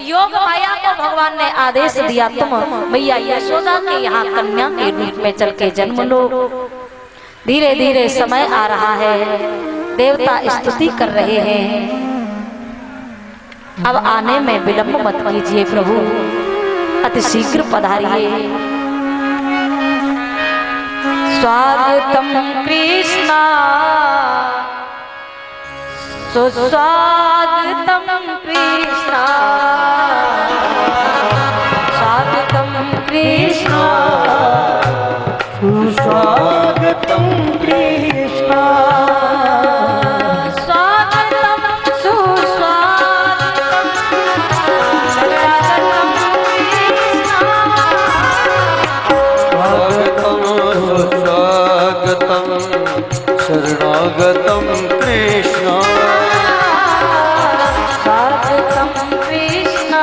योग माया को भगवान ने आदेश दिया, तुम मैया यशोदा के यहाँ कन्या के रूप में चल के जन्म लो। धीरे धीरे समय आ रहा है, देवता स्तुति कर रहे हैं, अब आने में विलंब मत कीजिए प्रभु, अति शीघ्र पधारिए। स्वागतम कृष्णा सुस्वागतम कृष्णा, स्वागतम कृष्णा सुस्वागतम कृष्णा, स्वागतम सुस्वागतम शरणागतम शरणागतम कृष्ण, स्वागतम कृष्ण,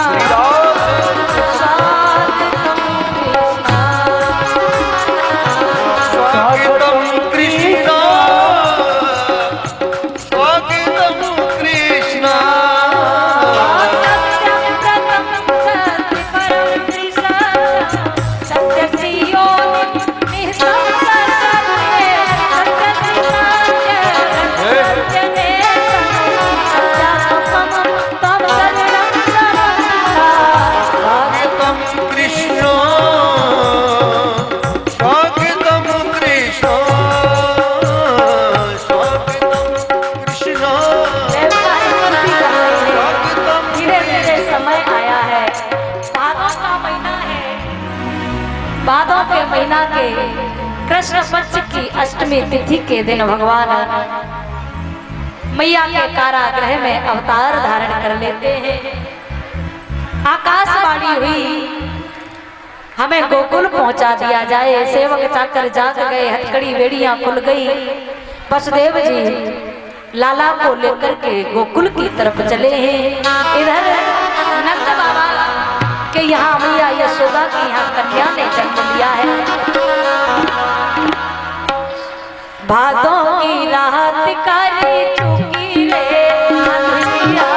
स्वागतम कृष्ण, स्वागतम कृष्ण, स्वागतम कृष्ण, सत्यव्रतम सत्यपरम त्रिसत्यम, सत्यप्रियोनिम निःसंशयं भादों के महीना के कृष्ण पक्ष की अष्टमी तिथि के दिन भगवान मैया के कारागृह में अवतार धारण कर लेते हैं। आकाशवाणी हुई, हमें गोकुल पहुंचा दिया जाए। सेवक चाकर जाग गए, हथकड़ी बेड़ियां खुल गई। वसुदेव जी लाला को लेकर के गोकुल की तरफ चले हैं। इधर नंद बाबा के यहाँ मैया यशोदा की यहाँ कन्या ने जन्म लिया है। भादों की रात कारी चुकी रे अंधिया,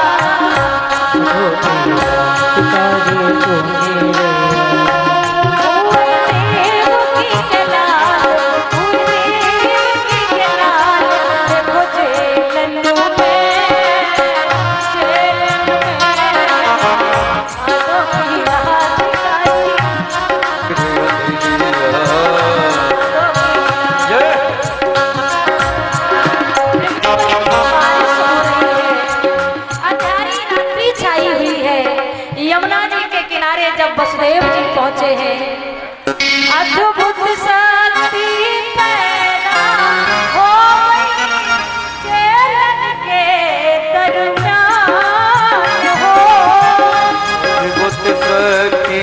यमुना जी के किनारे जब वसुदेव जी पहुंचे हैं, अद्भुत शक्ति पैदा हो चेलन के दरमियान हो। अद्भुत शक्ति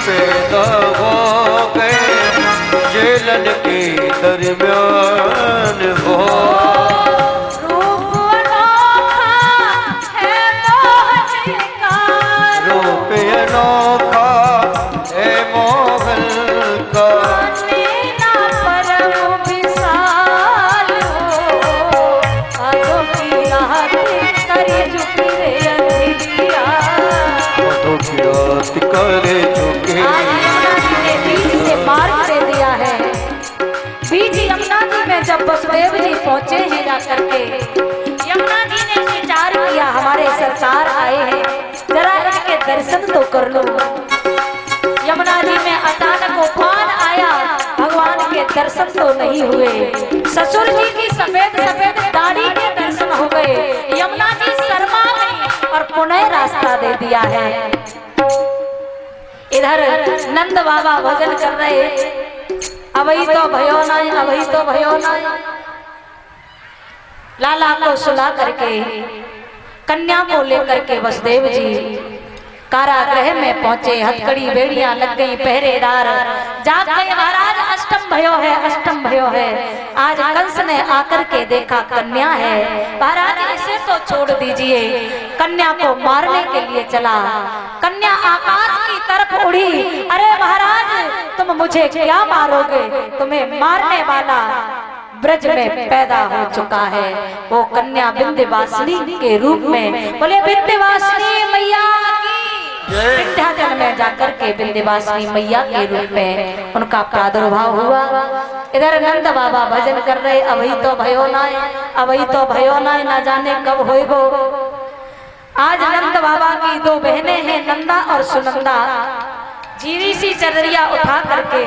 पैदा हो गए चेलन के दरमियान हो। करे चुके बीच से मार्ग दे दिया है। बीच यमुना जी में जब वसुदेव जी पहुंचे हैं जाकर के, यमुना जी ने विचार किया हमारे सरकार आए हैं, जरा इनके दर्शन तो कर लो। यमुना जी में अचानक उफान आया, भगवान के दर्शन तो नहीं हुए। ससुर जी की सफेद सफेद दाढ़ी के दर्शन हो गए। यमुना जी शर्मा गई और पुनः रास्ता दे दिया है। इधर नंद बाबा भजन कर रहे, अभी तो भयो नाय, अभी तो भयो नाय। लाला को सुला करके कन्या को लेकर के वसुदेव जी कारागृह में पहुंचे। हथकड़ी बेड़ियां लग गई, पहरेदार जाग गए। महाराज अष्टम भयो है, अष्टम भयो है। आज कंस ने आकर के देखा कन्या है, महाराज इसे तो छोड़ दीजिए। कन्या को मारने के लिए चला। कन्या आकाश की तरफ उड़ी। अरे महाराज तुम मुझे क्या मारोगे, तुम्हें मारने वाला ब्रज में पैदा हो चुका है। वो कन्या विंध्यवासिनी के रूप में, बोले विंध्यवासिनी मैया की। विंध्याचल में जाकर के विंध्यवासिनी मैया के रूप में उनका प्रादुर्भाव हुआ। इधर नंद बाबा भजन कर रहे, अभी तो भयो नाय, अभी तो भयो नाय, ना जाने कब होएगो। आज नंद बाबा की दो बहनें हैं, नंदा और सुनंदा। झीरी सी चदरिया उठा करके,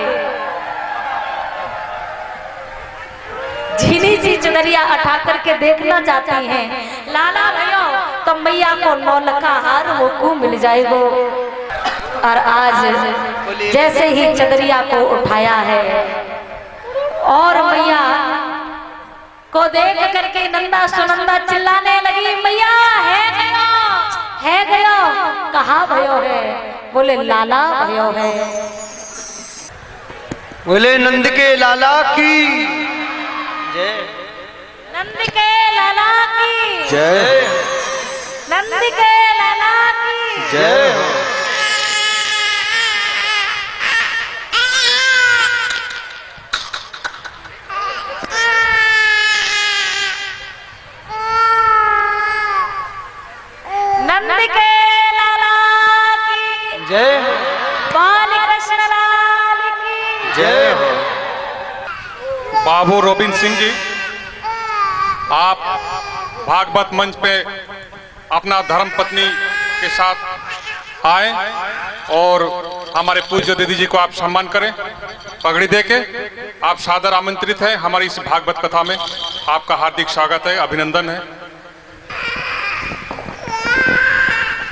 झीनी सी चदरिया उठा करके देखना चाहती हैं, लाला भयो तो मैया को नौलखा हार मुकू मिल जाएगो। और आज जैसे ही चदरिया को उठाया है और मैया को देख करके नंदा सुनंदा चिल्लाने लगी, मैया है गयो, है गयो। कहाँ भयो है? बोले लाला भयो है। बोले नंद के लाला की जय, नंद के लाला की जय, नंद के लाला की जय। नंद के लाला की जय, बाल कृष्ण लाल की जय हो। बाबू रोबिन सिंह जी, आप भागवत मंच पे अपना धर्म पत्नी के साथ आए और हमारे पूज्य दीदी जी को आप सम्मान करें, पगड़ी देके। आप सादर आमंत्रित हैं हमारी इस भागवत कथा में। आपका हार्दिक स्वागत है, अभिनंदन है।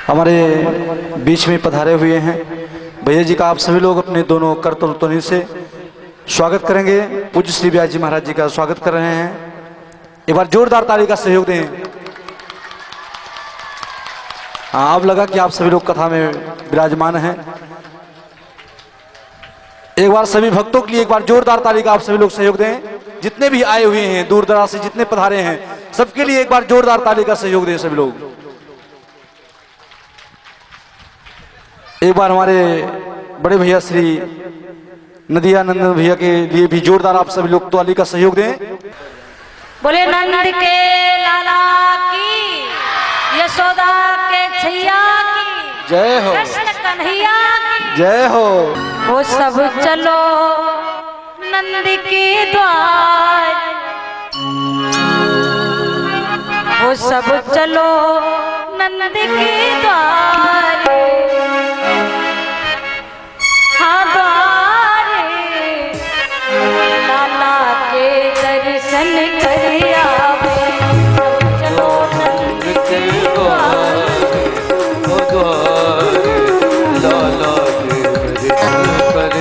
हमारे बीच में पधारे हुए हैं भैया जी का आप सभी लोग अपने दोनों करतल से स्वागत करेंगे। पूज्य श्री व्यास जी महाराज जी का स्वागत कर रहे हैं। एक बार जोरदार ताली का सहयोग दें। हाँ, अब लगा कि आप सभी लोग कथा में विराजमान हैं। एक बार सभी भक्तों के लिए एक बार जोरदार ताली का आप सभी लोग सहयोग दें। जितने भी आए हुए हैं दूर दराज से, जितने पधारे हैं, सबके लिए एक बार जोरदार ताली का सहयोग दें सभी लोग। एक बार हमारे बड़े भैया श्री नदियानंद भैया के लिए भी जोरदार आप सभी लोग ताली का सहयोग दें। बोले नंद के लाला की, यशोदा के छैया की, जय हो। कृष्ण कन्हैया की। जय हो। वो सब चलो नंद के द्वार, वो सब चलो नंद के द्वार, हाँ द्वारे लाला के दर्शन कर आवे। चलो नंद के द्वार, लाला के दर्शन कर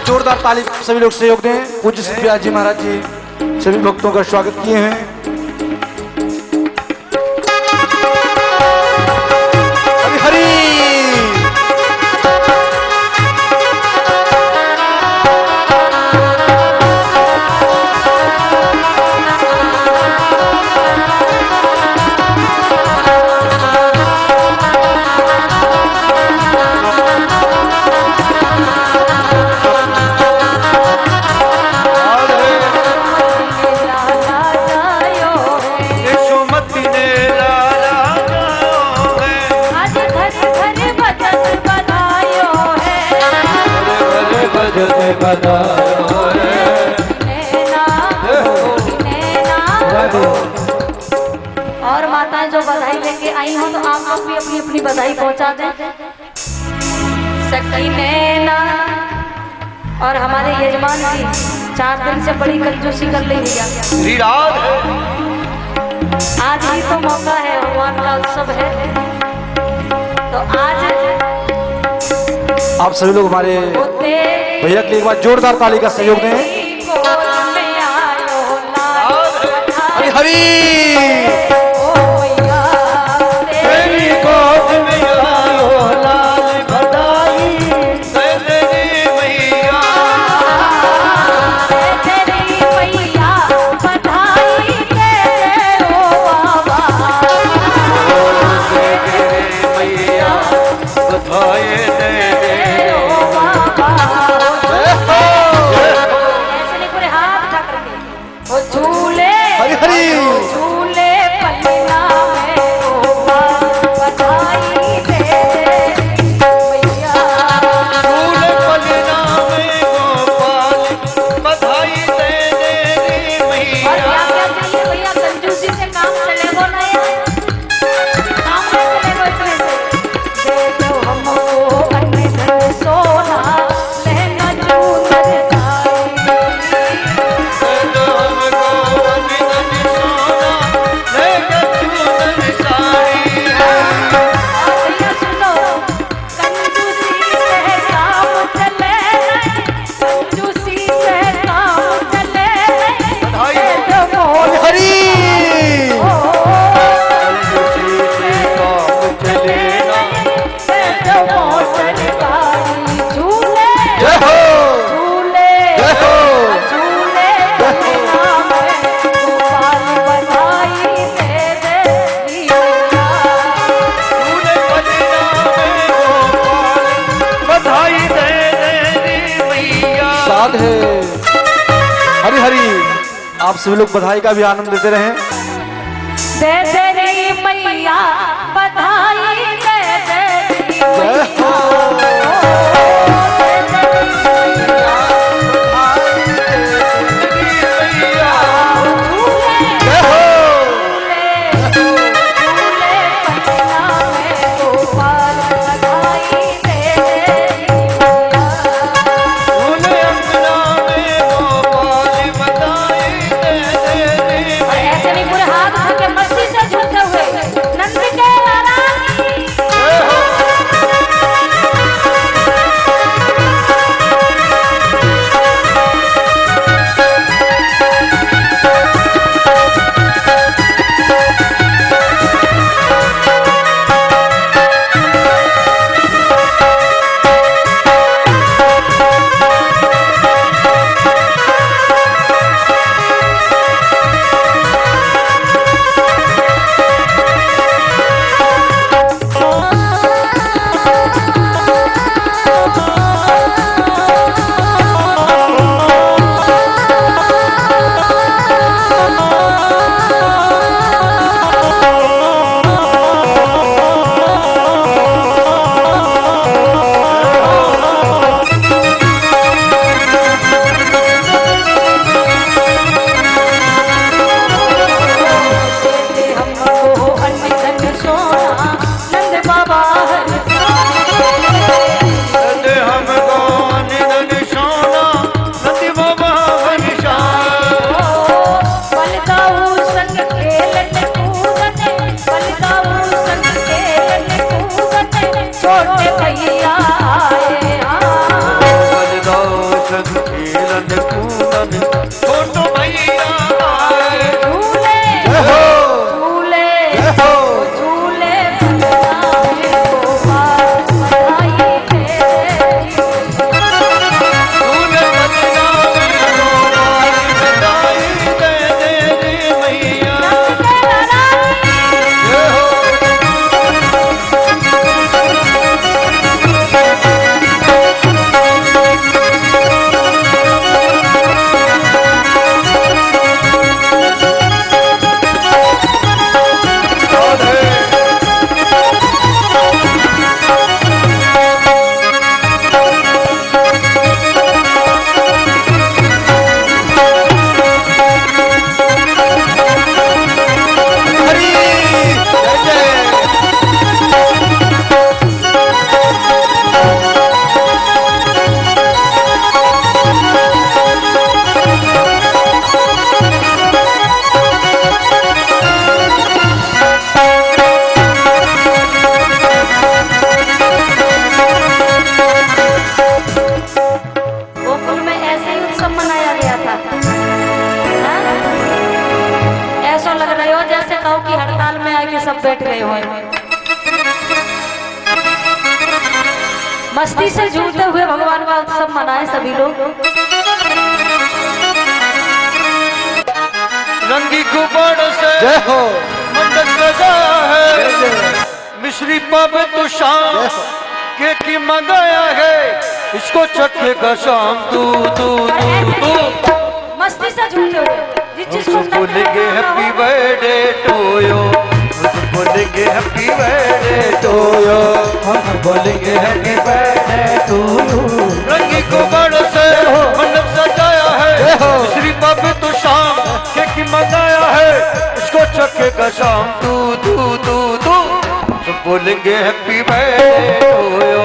जोरदार ताली सभी लोग सहयोग दें। पूज्य श्री व्यास जी महाराज जी सभी भक्तों का स्वागत किए हैं। हरि हरि। और माताएं जो बधाई लेके आई हो तो आप लोग भी अपनी अपनी बधाई पहुंचा दें। सखी नैना और हमारे यजमान जी 4 दिन से बड़ी कंजूसी कर ली भैया। श्री राम। आज ही तो मौका है, भगवान का उत्सव है, तो आज आप सभी लोग हमारे भैया के लिए एक बार जोरदार ताली का सहयोग दें। हरि हरि। हरि हरि। आप सभी लोग बधाई का भी आनंद लेते रहें। दे दे रे मैया बधाई दे दे। जय हो। ऐसे नहीं पूरे हाथ उठा के मस्ती से झूमते हुए नंद के नारायण बताओ कि हड़ताल में आके सब बैठ गए हुए हैं। मस्ती से झूमते हुए भगवान का उत्सव मनाए सभी लोग। रंगी गुब्बारों से जय हो। मंडप सजाया है, मिश्री पावे तो शाम केक ही मंगाया है, इसको चखेगा शाम तू तू तू तू। मस्ती से झूमते हुए जिस चीज को बोलेंगे हैप्पी बर्थडे टू यू, बोलेंगे हैप्पी बर्थडे टू यू, हम बोलेंगे हैप्पी बर्थडे टू यू। रंगी गुब्बारों से मंडप सजाया है, श्री बाबे तो शाम केक ही मंगाया है, इसको चखेगा शाम तू तू तू तू। सब बोलेंगे हैप्पी बर्थडे टू यू,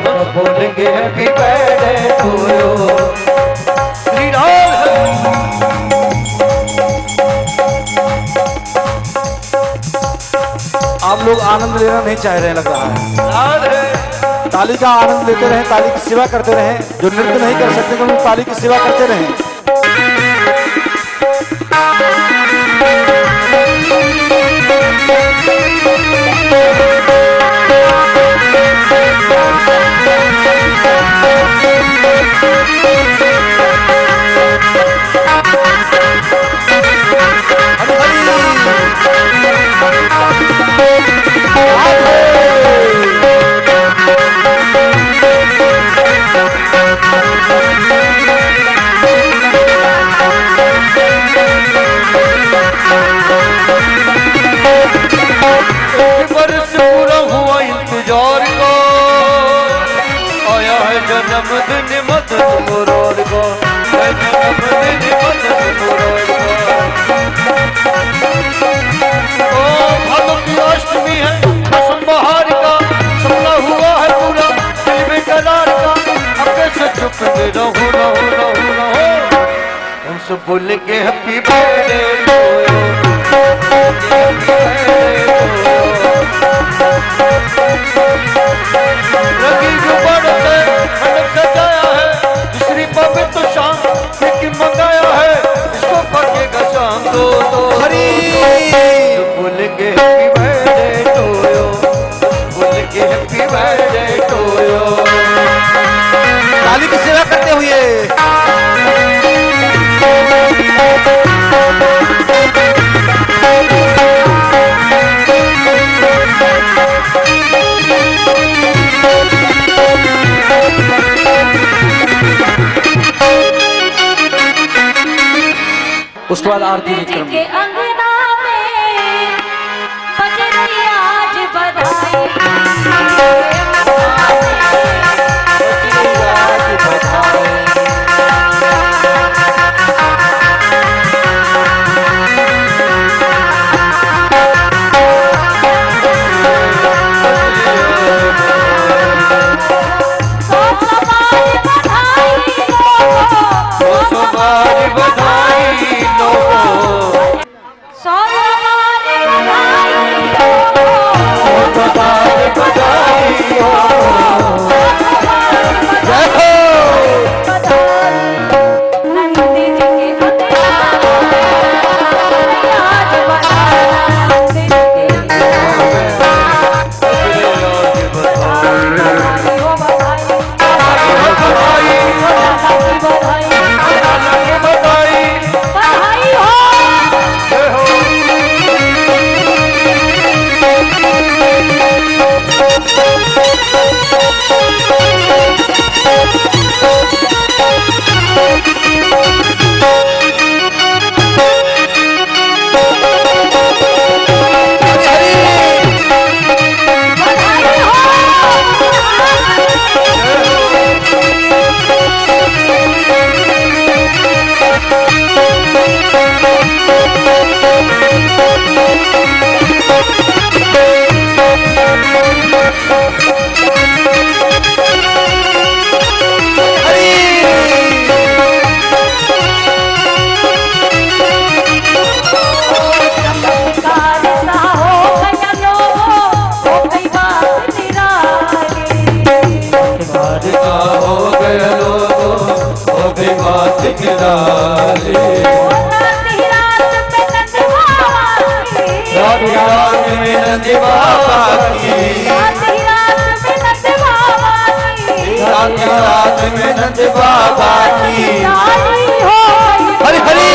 हम बोलेंगे happy birthday to you. Shri Ram आप लोग आनंद लेना नहीं चाह रहे हैं लग रहा है। राधे ताली का आनंद लेते रहें, ताली की सेवा करते रहें। जो नृत्य नहीं कर सकते तो वो ताली की सेवा करते रहें। बरस पूरा हुआ इंतजार का, आया है जन्मदिन मदन मुराद का, है जन्मदिन मदन मुराद का। ओ भादों की अष्टमी है मौसम बहार का, सपना हुआ है पूरा दिल में करार का, अब कैसे चुप रहूं रहूं रहूं रहूं। हम सब बोलेंगे हैप्पी बर्थडे टू यू, रंगी गुब्बारों से मंडप सजाया है, दूसरी बाबे तो शाम केक मंगाया है, इसको पकेगा शाम दो दो। हरी बोलेंगे हैप्पी बर्थडे टू यू, बोलेंगे हैप्पी बर्थडे टू यू। ताली की सेवा करते हुए उसके बाद आरती जी विक्रम। के अंगना में बज रही आज बधाई। तुम्हारी बधाई लो, तुम्हारी बधाई हो। जय हो। नंदी जी के आज बधाई। आधी रात में नंद बाबा की, आधी रात में नंद बाबा की, आधी रात में नंद बाबा की। नानी हो हरि हरि।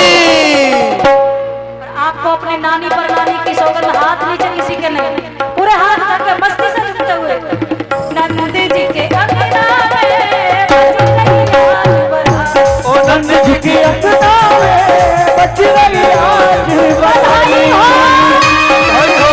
और आपको अपने नानी पर नानी की सौगंध हाथ नीचे किसी के नहीं, पूरे हाथ करके मस्ती से झुकते हुए नंद जी के अंगना में बज रही आज बधाई। ओ नंद जी की अंगना में बज रही आज बधाई हो। हरि हो।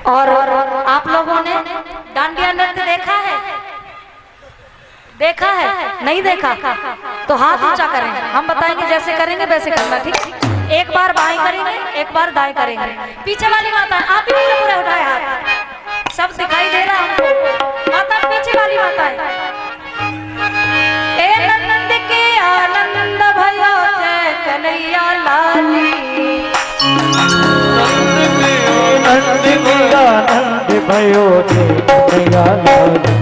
और आप लोगों ने डांडिया नृत्य देखा है? देखा है? नहीं देखा तो हाथ ऊंचा करें, हम बताएंगे जैसे करेंगे वैसे करना, ठीक? एक बार बाएं करेंगे, एक बार दाएं करेंगे। पीछे वाली माता आप भी पूरे पूरे उठाए हाथ, सब दिखाई दे रहा है हमको। माता पीछे वाली माता है। ए नंद के आनंद भयो जय कन्हैया लाल की। नंद के आनंद भयो जय कन्हैया लाल की।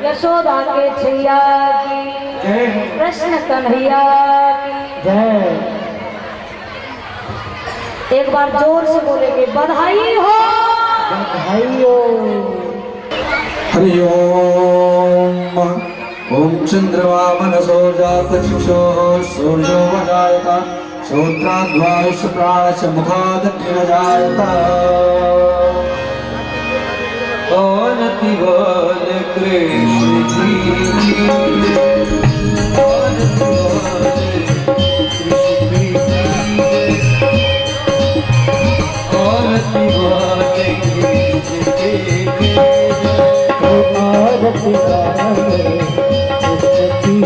यशोदा के छैया की कृष्ण कन्हैया की जय। एक बार जोर से बोलेंगे बधाई हो, बधाई हो। हरि ओम। ओम चंद्रमा मनसो जात चक्षुः सूर्यो वजायत श्रोत्राद्वायुष प्राणश्च मुखादग्निः जायत। आरती वाले कृष्ण जी, आरती वाले कृष्ण जी, आरती वाले कृष्ण जी, आरती वाले कृष्ण जी,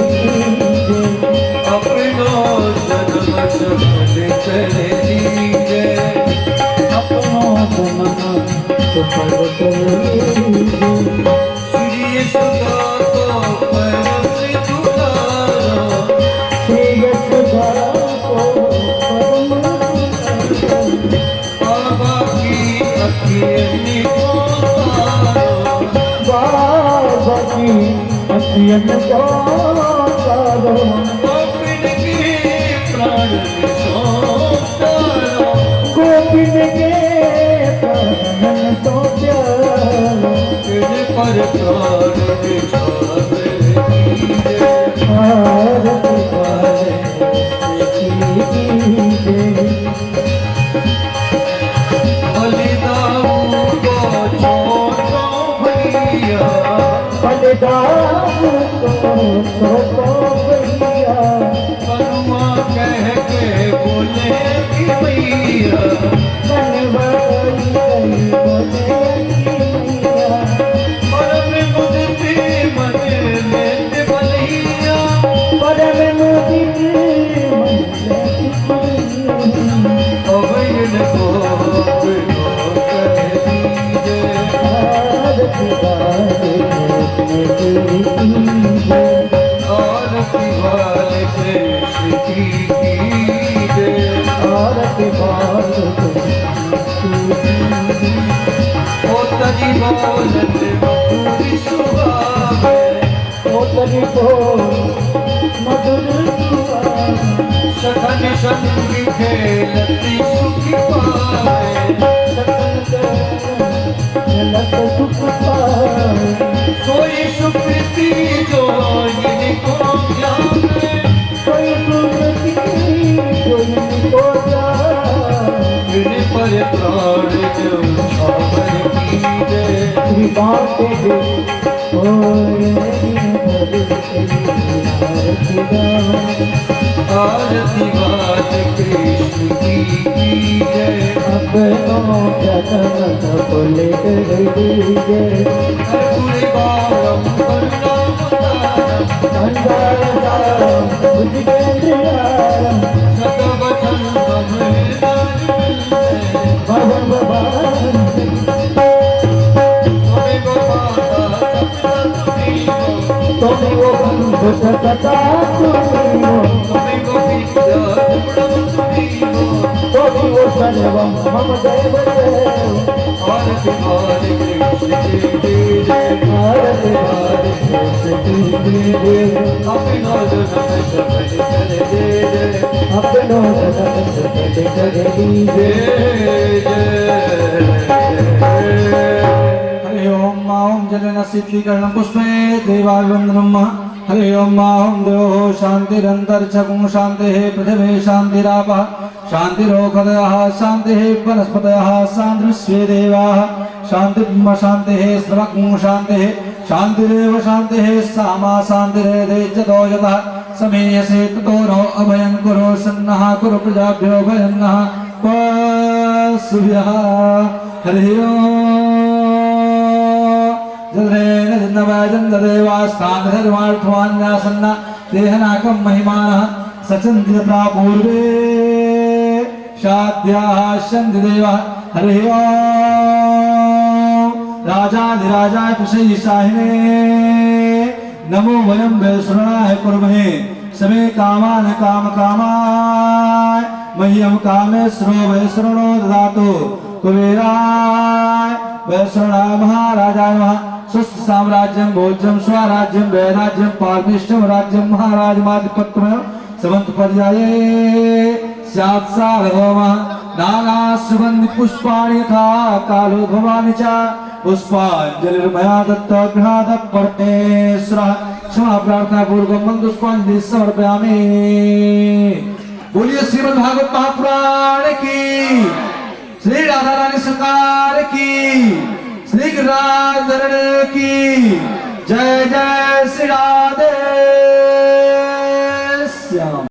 अपना जन्म चले चले दीजे, अपना जन्म श्री यशोदा को परम दुलारा, श्री यशोदा को परम दुलारा, बाबा की अखियन को तारो, बाबा की अखियन को तारो, गोपिन के प्राण में सौंदर्य, गोपिन के प्राण तो प्यारा, तेरे पर प्राण बिछावे दीजे, आरती वाले दीजे, बलिदान को छोड़ो भैया, बलिदान को छोड़ो भैया, बनुआ कह के बोले कि भैया, सखन संगी खेलती सुखी पावे, सुख पावे, कोई सुकृति जो इनको जाने, कोई सुकृति जो इनको जाने, पर प्राण जो छावर कीजे, बातें दे आरती वाले कृष्ण की जय, अपनों जगत को लेकर दीजे, पूरे बारम करुणावतारम, संसारसारम बुद्धिकेंद्रियारम, सतवचन अमृतार्जुन भवन भवन, तुम्हें वो बंधु सता तुम्हें वो विद्या तुम्हें वो सर्वम मम देव देव, आरती वाले कृष्ण की जय, आरती वाले कृष्ण की जय, अपनो जन्म सफल कर दे, अपनो जन्म सफल कर दीजिए, हरि ओम। ओम जलेन सिद्धीकरण पुष्पे देवाभिवंदनम। हरि ओम। ओम देवो शांतिरंतरिक्षं शांतिः पृथिवी शांतिरापः शांतिरोषधयः शांतिः वनस्पतयः शान्तिर्विश्वे देवाः शान्तिर्ब्रह्म शान्तिः सर्वं शान्तिः शान्तिरेव शान्तिः सामा शान्तिरेधे जतो यतः समेयसे ततो नो अभयं कुरु सन्नः कुरु प्रजाभ्यो भयन्नः पशुभ्यः। हरि ओम। जद्रेन जन्नवाजन्ददेवास्तान् सर्वार्थवान्यासन्न देहनाकं महिमानः सचन्त्यता पूर्वे शाद्याः शन्ति देवः। हरि ओम। राजाधिराजाय प्रसयिषाहिने नमो वयं वैश्रणाय कुर्महे समे कामान काम कामाय मह्यम कामेश्वरो वैश्रणो ददातु कुबेराय वैश्रणाय महाराजाय नमः स्वस्थ साम्राज्यं भोज्यं स्वराज्यं वैराज्यं पारमेष्टम राज्यं महाराजमाधिपत्यं समंत पर्याये साक्षात् नाना सुगंधि पुष्पाणि यथा कालोद्भवानि च पुष्पांजलिर्मया दत्त गृहात् परमेश्वरः क्षमा प्रार्थना पूर्वक पुष्पांजलि समर्पयामि। बोलिए श्रीमद् भागवत महापुराण की, श्री राधा रानी सरकार की, श्री गिरिराज धरण की जय। जय श्री राधे।